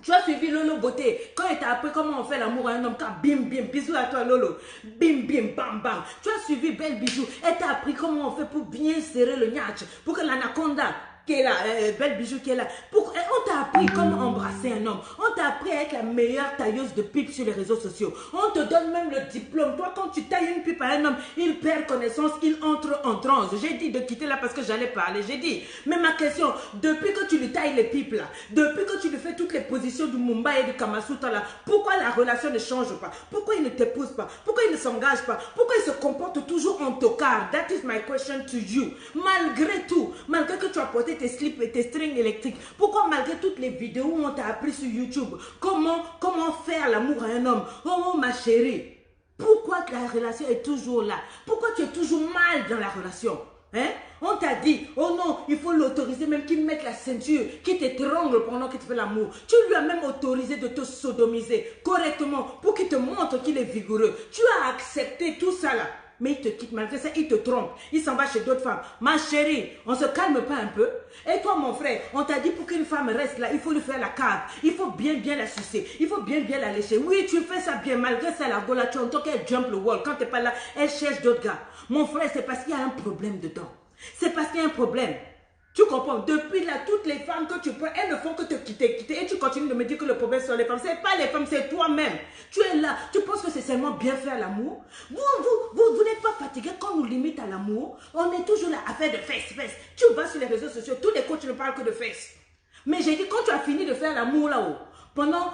Tu as suivi Lolo Beauté. Quand il t'a appris comment on fait l'amour à un homme, quand bim bim, bisous à toi Lolo. Bim bim, bam bam. Tu as suivi Belle Bijou. Elle t'a appris comment on fait pour bien serrer le nyatch. Pour que l'anaconda qui est là, Belle Bijou qui est là. On t'a appris comment embrasser un homme. On t'a appris à être la meilleure tailleuse de pipe sur les réseaux sociaux. On te donne même le diplôme. Toi, quand tu tailles une pipe à un homme, il perd connaissance, il entre en transe. J'ai dit de quitter là parce que j'allais parler. J'ai dit, mais ma question, depuis que tu lui tailles les pipes là, depuis que tu lui fais toutes les positions du Mumbai et du Kamasutra là, pourquoi la relation ne change pas? Pourquoi il ne t'épouse pas? Pourquoi il ne s'engage pas? Pourquoi il se comporte toujours en tocard? That is my question to you. Malgré tout, malgré que tu as porté tes slips et tes strings électriques, pourquoi malgré toutes les vidéos où on t'a appris sur YouTube comment faire l'amour à un homme, oh ma chérie, pourquoi la relation est toujours là? Pourquoi tu es toujours mal dans la relation? Hein? On t'a dit, oh non, il faut l'autoriser même qu'il mette la ceinture, qu'il t'étrangle pendant qu'il te fait l'amour. Tu lui as même autorisé de te sodomiser correctement pour qu'il te montre qu'il est vigoureux. Tu as accepté tout ça là. Mais il te quitte, malgré ça, il te trompe. Il s'en va chez d'autres femmes. Ma chérie, on se calme pas un peu? Et toi, mon frère, on t'a dit pour qu'une femme reste là, il faut lui faire la cave. Il faut bien la sucer. Il faut bien la lécher. Oui, tu fais ça bien. Malgré ça, la gola, tu entends qu'elle jump le wall. Quand tu n'es pas là, elle cherche d'autres gars. Mon frère, c'est parce qu'il y a un problème dedans. C'est parce qu'il y a un problème. Tu comprends? Depuis là, toutes les femmes que tu prends, elles ne font que te quitter. Et tu continues de me dire que le problème sont les femmes. Ce n'est pas les femmes, c'est toi-même. Tu es là. Tu penses que c'est seulement bien faire l'amour? Vous n'êtes pas fatigué quand on nous limite à l'amour? On est toujours là à faire de fesses. Tu vas sur les réseaux sociaux, tous les coachs ne parlent que de fesses. Mais j'ai dit, quand tu as fini de faire l'amour là-haut, pendant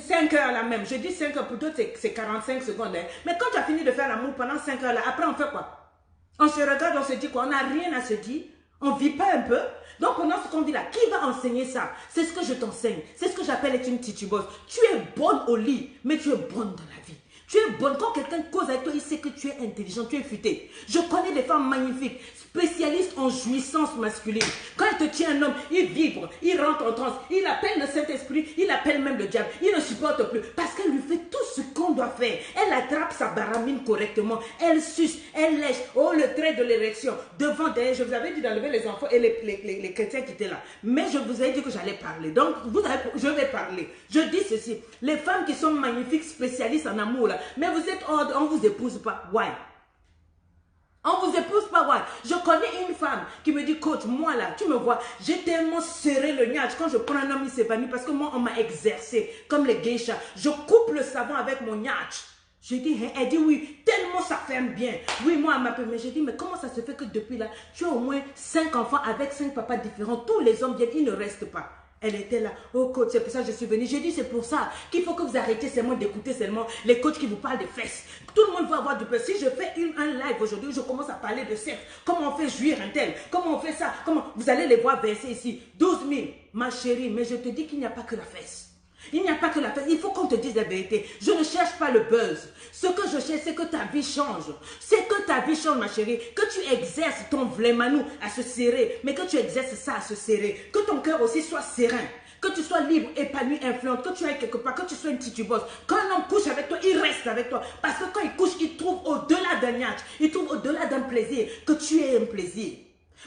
5 heures là même, je dis 5 heures, pour d'autres c'est 45 secondes. Hein. Mais quand tu as fini de faire l'amour pendant 5 heures là, après on fait quoi? On se regarde, on se dit quoi? On n'a rien à se dire. On ne vit pas un peu? Donc pendant ce qu'on dit là, qui va enseigner ça? C'est ce que je t'enseigne. C'est ce que j'appelle être une titubeuse. Tu es bonne au lit, mais tu es bonne dans la vie. Tu es bonne. Quand quelqu'un cause avec toi, il sait que tu es intelligent, tu es futée. Je connais des femmes magnifiques, spécialistes en jouissance masculine. Quand elle te tient un homme, il vibre, il rentre en transe, il appelle le Saint-Esprit, il appelle même le diable. Il ne supporte plus parce qu'elle lui fait tout ce qu'on doit faire. Elle attrape sa baramine correctement, elle suce, elle lèche. Oh, le trait de l'érection. Devant d'elle, je vous avais dit d'enlever les enfants et les chrétiens qui étaient là. Mais je vous ai dit que j'allais parler. Donc, je vais parler. Je dis ceci. Les femmes qui sont magnifiques, spécialistes en amour, là, mais vous êtes hors, on ne vous épouse pas. Why? On ne vous épouse pas, why? Je connais une femme qui me dit, coach, moi là, tu me vois, j'ai tellement serré le nyatch. Quand je prends un homme, il s'évanouit parce que moi, on m'a exercé comme les geishas. Je coupe le savon avec mon nyatch. J'ai dit, hein, elle dit oui, tellement ça ferme bien. Oui, moi, elle m'appelle, mais j'ai dit, mais comment ça se fait que depuis là, tu as au moins 5 enfants avec 5 papas différents. Tous les hommes viennent, ils ne restent pas. Elle était là, oh coach, c'est pour ça que je suis venue. J'ai dit, c'est pour ça qu'il faut que vous arrêtiez seulement d'écouter seulement les coachs qui vous parlent de fesses. Tout le monde va avoir du peu. Si je fais un live aujourd'hui, je commence à parler de sexe, comment on fait jouir un tel, comment on fait ça, comment vous allez les voir verser ici, 12 000. Ma chérie, mais je te dis qu'il n'y a pas que la fesse. Il n'y a pas que la fesse. Il faut qu'on te dise la vérité. Je ne cherche pas le buzz. Ce que je cherche, c'est que ta vie change. C'est que ta vie change, ma chérie. Que tu exerces ton vlémanou à se serrer. Mais que tu exerces ça à se serrer. Que ton cœur aussi soit serein. Que tu sois libre, épanoui, influente. Que tu ailles quelque part. Que tu sois une titubeuse. Quand un homme couche avec toi, il reste avec toi. Parce que quand il couche, il trouve au-delà d'un nyatch. Il trouve au-delà d'un plaisir. Que tu aies un plaisir.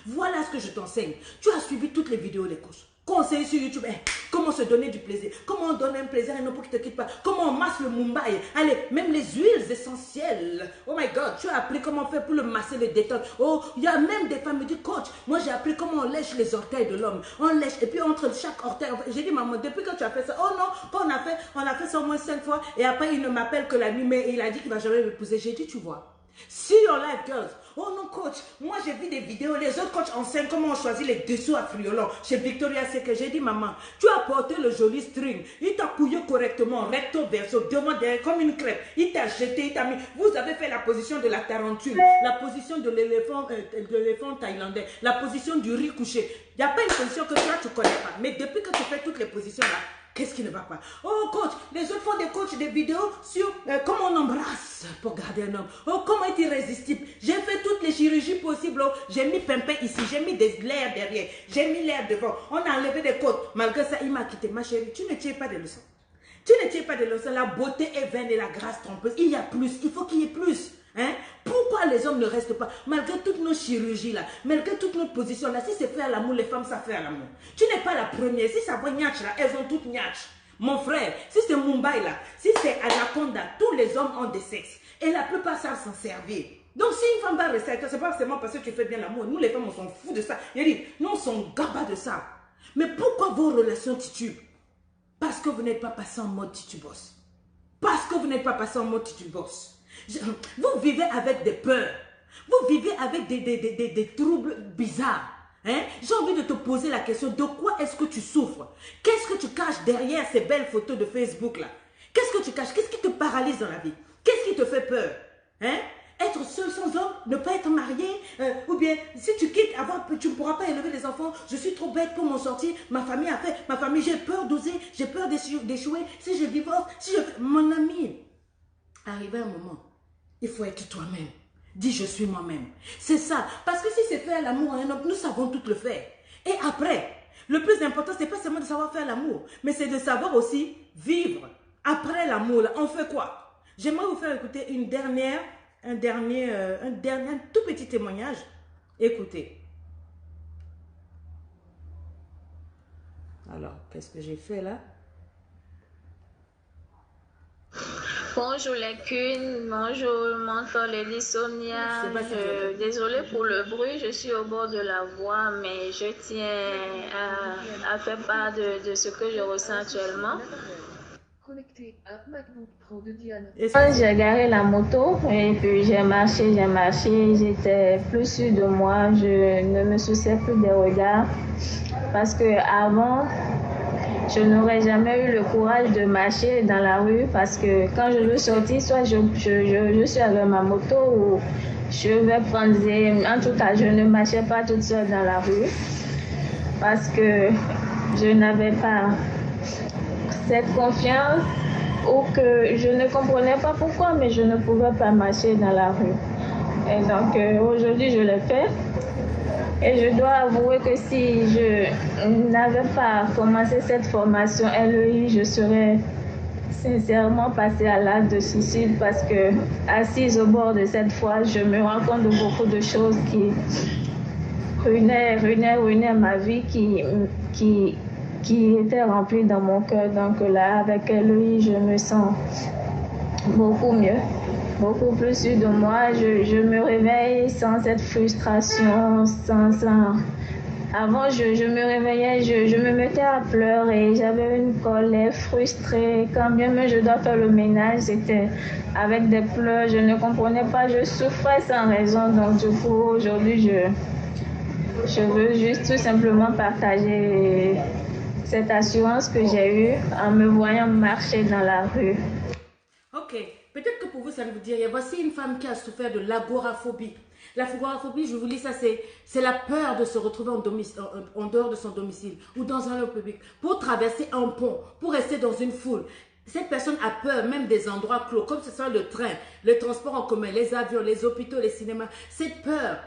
Voilà ce que je t'enseigne. Tu as suivi toutes les vidéos des coachs. Conseil sur YouTube, comment se donner du plaisir, comment on donne un plaisir à un homme pour qu'il ne te quitte pas, comment on masse le Mumbai, allez, même les huiles essentielles, oh my God, tu as appris comment faire pour le masser, le détendre, oh, il y a même des femmes qui me disent, coach, moi j'ai appris comment on lèche les orteils de l'homme, on lèche, et puis entre chaque orteil, j'ai dit, maman, depuis que tu as fait ça, oh non, quand on a fait ça au moins 5 fois, et après il ne m'appelle que la nuit, mais il a dit qu'il ne va jamais m'épouser, j'ai dit, tu vois. Sur your life, girls. Oh non, coach, moi j'ai vu des vidéos, les autres coachs enseignent comment on choisit les dessous à friolon. Chez Victoria, c'est que j'ai dit, maman, tu as porté le joli string, il t'a couillé correctement, recto verso, devant derrière, comme une crêpe. Il t'a jeté, il t'a mis. Vous avez fait la position de la tarentule, la position de l'éléphant thaïlandais, la position du riz couché. Il n'y a pas une position que toi tu ne connais pas. Mais depuis que tu fais toutes les positions là, qu'est-ce qui ne va pas? Oh coach, les autres font des coachs, des vidéos sur comment on embrasse pour garder un homme. Oh, comment être irrésistible. J'ai fait toutes les chirurgies possibles. Oh, j'ai mis pimpin ici, j'ai mis des lèvres derrière, j'ai mis lèvres devant. On a enlevé des côtes. Malgré ça, il m'a quitté. Ma chérie, tu ne tiens pas de leçons. Tu ne tiens pas de leçons. La beauté est vaine et la grâce trompeuse. Il y a plus. Il faut qu'il y ait plus. Hein? Pourquoi les hommes ne restent pas, malgré toutes nos chirurgies là, malgré toutes nos positions là, si c'est faire l'amour, les femmes savent faire l'amour. Tu n'es pas la première, si ça va niach là, elles ont toutes niach. Mon frère, si c'est Mumbai là, si c'est Anaconda, tous les hommes ont des sexes et la plupart savent s'en servir. Donc si une femme va rester avec toi, c'est pas seulement parce que tu fais bien l'amour. Nous les femmes on s'en fout de ça. Il dit, nous on s'en gaba de ça. Mais pourquoi vos relations titubent? Parce que vous n'êtes pas passé en mode titubos. Parce que vous n'êtes pas passé en mode titubos. Vous vivez avec des peurs. Vous vivez avec des troubles bizarres. Hein? J'ai envie de te poser la question, de quoi est-ce que tu souffres? Qu'est-ce que tu caches derrière ces belles photos de Facebook là? Qu'est-ce que tu caches? Qu'est-ce qui te paralyse dans la vie? Qu'est-ce qui te fait peur? Hein? Être seul sans homme, ne pas être marié, ou bien si tu quittes, tu ne pourras pas élever les enfants, je suis trop bête pour m'en sortir, ma famille a fait, ma famille, j'ai peur d'oser, j'ai peur d'échouer, si je divorce, si je... Mon ami, arrivé un moment, il faut être toi-même. Dis je suis moi-même. C'est ça. Parce que si c'est faire l'amour à un homme, nous savons tout le faire. Et après, le plus important, c'est pas seulement de savoir faire l'amour, mais c'est de savoir aussi vivre. Après l'amour, on fait quoi? J'aimerais vous faire écouter un tout petit témoignage. Écoutez. Alors, qu'est-ce que j'ai fait là? Bonjour les Queens, bonjour Mentor Lady Sonia. Désolée pour le bruit, je suis au bord de la voie, mais je tiens à faire part de ce que je ressens actuellement. J'ai garé la moto et puis j'ai marché, j'étais plus sûre de moi, je ne me souciais plus des regards parce que avant je n'aurais jamais eu le courage de marcher dans la rue parce que quand je veux sortir, soit je suis avec ma moto ou je vais prendre en tout cas, je ne marchais pas toute seule dans la rue parce que je n'avais pas cette confiance ou que je ne comprenais pas pourquoi, mais je ne pouvais pas marcher dans la rue. Et donc aujourd'hui, je l'ai fait. Et je dois avouer que si je n'avais pas commencé cette formation LEI, je serais sincèrement passée à l'acte de suicide parce que, assise au bord de cette voie, je me rends compte de beaucoup de choses qui ruinaient ma vie, qui étaient remplies dans mon cœur. Donc là, avec LEI, je me sens beaucoup mieux. Beaucoup plus sûre de moi, je me réveille sans cette frustration, Avant, je me réveillais, je me mettais à pleurer, j'avais une colère frustrée. Quand bien même je dois faire le ménage, c'était avec des pleurs, je ne comprenais pas, je souffrais sans raison. Donc du coup, aujourd'hui, je veux juste tout simplement partager cette assurance que j'ai eue en me voyant marcher dans la rue. Ok. Peut-être que pour vous, ça ne vous dit rien. Voici une femme qui a souffert de l'agoraphobie. L'agoraphobie, je vous lis ça, c'est la peur de se retrouver en dehors de son domicile ou dans un lieu public, pour traverser un pont, pour rester dans une foule. Cette personne a peur même des endroits clos, comme ce soit le train, le transport en commun, les avions, les hôpitaux, les cinémas. Cette peur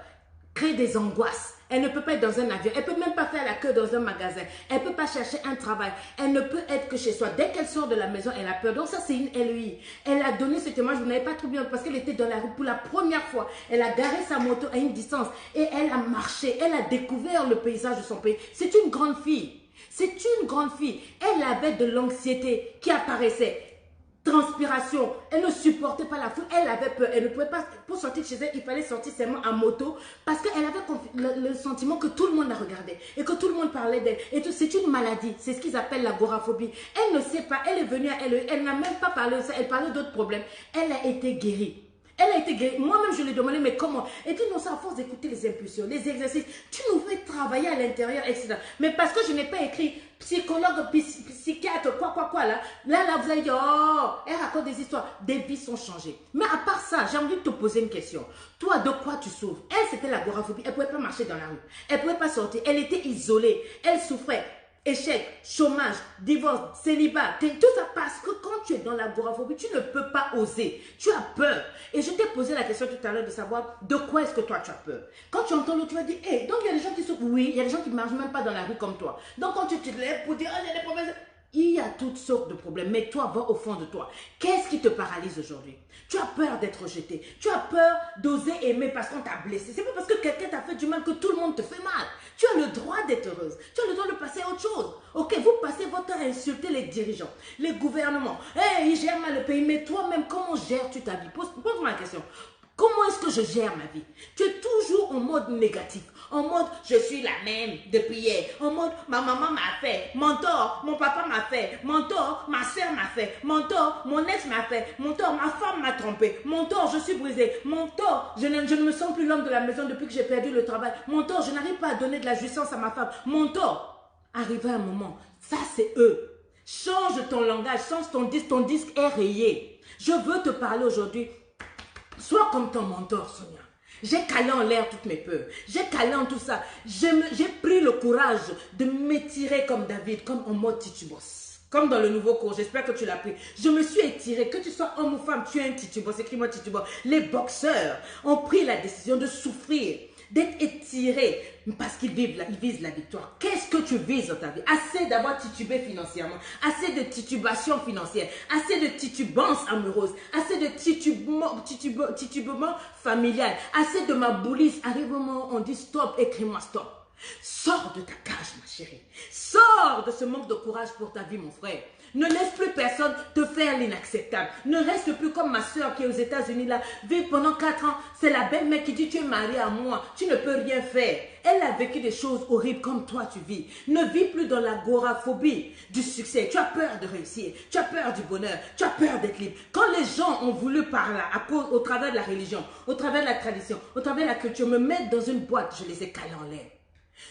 crée des angoisses. Elle ne peut pas être dans un avion. Elle ne peut même pas faire la queue dans un magasin. Elle ne peut pas chercher un travail. Elle ne peut être que chez soi. Dès qu'elle sort de la maison, elle a peur. Donc ça, c'est une LEI. Elle a donné ce témoignage. Vous n'avez pas trop bien parce qu'elle était dans la rue pour la première fois. Elle a garé sa moto à une distance et elle a marché. Elle a découvert le paysage de son pays. C'est une grande fille. C'est une grande fille. Elle avait de l'anxiété qui apparaissait. Transpiration, elle ne supportait pas la foule, elle avait peur, elle ne pouvait pas, pour sortir de chez elle, il fallait sortir seulement en moto, parce qu'elle avait le sentiment que tout le monde la regardait, et que tout le monde parlait d'elle, et c'est une maladie, c'est ce qu'ils appellent l'agoraphobie. Elle ne sait pas, elle est venue à elle n'a même pas parlé de ça, elle parlait d'autres problèmes, elle a été guérie. Elle a été guérie. Moi-même, je lui ai demandé, mais comment? Et puis, non, c'est à force d'écouter les impulsions, les exercices. Tu nous fais travailler à l'intérieur, etc. Mais parce que je n'ai pas écrit psychologue, psychiatre, quoi, là, vous allez dire, oh, elle raconte des histoires. Des vies sont changées. Mais à part ça, j'ai envie de te poser une question. Toi, de quoi tu souffres? Elle, c'était l'agoraphobie. Elle ne pouvait pas marcher dans la rue. Elle ne pouvait pas sortir. Elle était isolée. Elle souffrait. Échec, chômage, divorce, célibat, tout ça parce que quand tu es dans l'agoraphobie, tu ne peux pas oser. Tu as peur. Et je t'ai posé la question tout à l'heure de savoir de quoi est-ce que toi tu as peur. Quand tu entends l'autre, tu vas dire, hey, donc il y a des gens qui souffrent. Oui, il y a des gens qui ne marchent même pas dans la rue comme toi. Donc quand tu te lèves pour dire, oh, j'ai des problèmes. Il y a toutes sortes de problèmes, mais toi, va au fond de toi. Qu'est-ce qui te paralyse aujourd'hui? Tu as peur d'être rejeté. Tu as peur d'oser aimer parce qu'on t'a blessé. C'est pas parce que quelqu'un t'a fait du mal que tout le monde te fait mal. Tu as le droit d'être heureuse. Tu as le droit de passer à autre chose. Ok, vous passez votre temps à insulter les dirigeants, les gouvernements. Hey, ils gèrent mal le pays, mais toi-même, comment gères-tu ta vie? Pose-moi la question. Comment est-ce que je gère ma vie? Tu es toujours en mode négatif. En mode, je suis la même depuis hier. En mode, ma maman m'a fait. Mon tort, mon papa m'a fait. Mon tort, ma soeur m'a fait. Mon tort, mon ex m'a fait. Mon tort, ma femme m'a trompé. Mon tort, je suis brisée. Mon tort, je ne me sens plus l'homme de la maison depuis que j'ai perdu le travail. Mon tort, je n'arrive pas à donner de la jouissance à ma femme. Mon tort, arrivé un moment, ça c'est eux. Change ton langage, change ton disque est rayé. Je veux te parler aujourd'hui. Sois comme ton mentor, Sonia. J'ai calé en l'air toutes mes peurs. J'ai calé en tout ça. J'ai pris le courage de m'étirer comme David, comme en mode titubos. Comme dans le nouveau cours, j'espère que tu l'as pris. Je me suis étirée, que tu sois homme ou femme, tu es un titubos, écris-moi titubos. Les boxeurs ont pris la décision de souffrir, d'être étirés parce qu'ils visent la victoire. Qu'est-ce que tu vises dans ta vie? Assez d'avoir titubé financièrement, assez de titubation financière, assez de titubance amoureuse, assez de titubement familial, assez de ma boulisse. Arrive au moment où on dit stop, écris-moi stop. Sors de ta cage, ma chérie. Sors de ce manque de courage pour ta vie, mon frère. Ne laisse plus personne te faire l'inacceptable. Ne reste plus comme ma soeur qui est aux États-Unis là, vit pendant 4 ans. C'est la belle-mère qui dit tu es mariée à moi, tu ne peux rien faire. Elle a vécu des choses horribles comme toi tu vis. Ne vis plus dans l'agoraphobie du succès. Tu as peur de réussir, tu as peur du bonheur, tu as peur d'être libre. Quand les gens ont voulu par là, au travers de la religion, au travers de la tradition, au travers de la culture, me mettre dans une boîte, je les ai calés en l'air.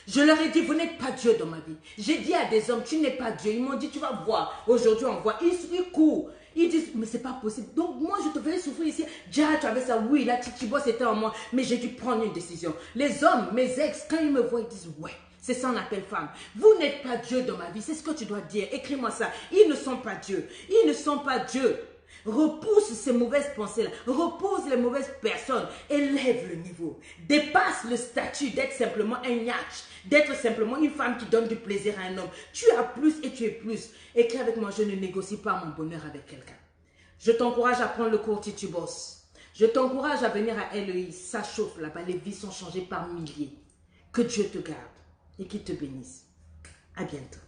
Je leur ai dit, vous n'êtes pas Dieu dans ma vie. J'ai dit à des hommes, tu n'es pas Dieu. Ils m'ont dit, tu vas voir. Aujourd'hui, on voit. Ils courent. Ils disent, mais c'est pas possible. Donc, moi, je te faisais souffrir ici. Déjà, tu avais ça. Oui, la titibos était en moi. Mais j'ai dû prendre une décision. Les hommes, mes ex, quand ils me voient, ils disent, ouais. C'est ça qu'on appelle femme. Vous n'êtes pas Dieu dans ma vie. C'est ce que tu dois dire. Écris-moi ça. Ils ne sont pas Dieu. Ils ne sont pas Dieu. Repousse ces mauvaises pensées-là, repousse les mauvaises personnes, élève le niveau, dépasse le statut d'être simplement un nyatch, d'être simplement une femme qui donne du plaisir à un homme. Tu as plus et tu es plus. Écris avec moi, je ne négocie pas mon bonheur avec quelqu'un. Je t'encourage à prendre le cours Titubos. Je t'encourage à venir à LEI, ça chauffe là-bas, les vies sont changées par milliers. Que Dieu te garde et qu'il te bénisse. À bientôt.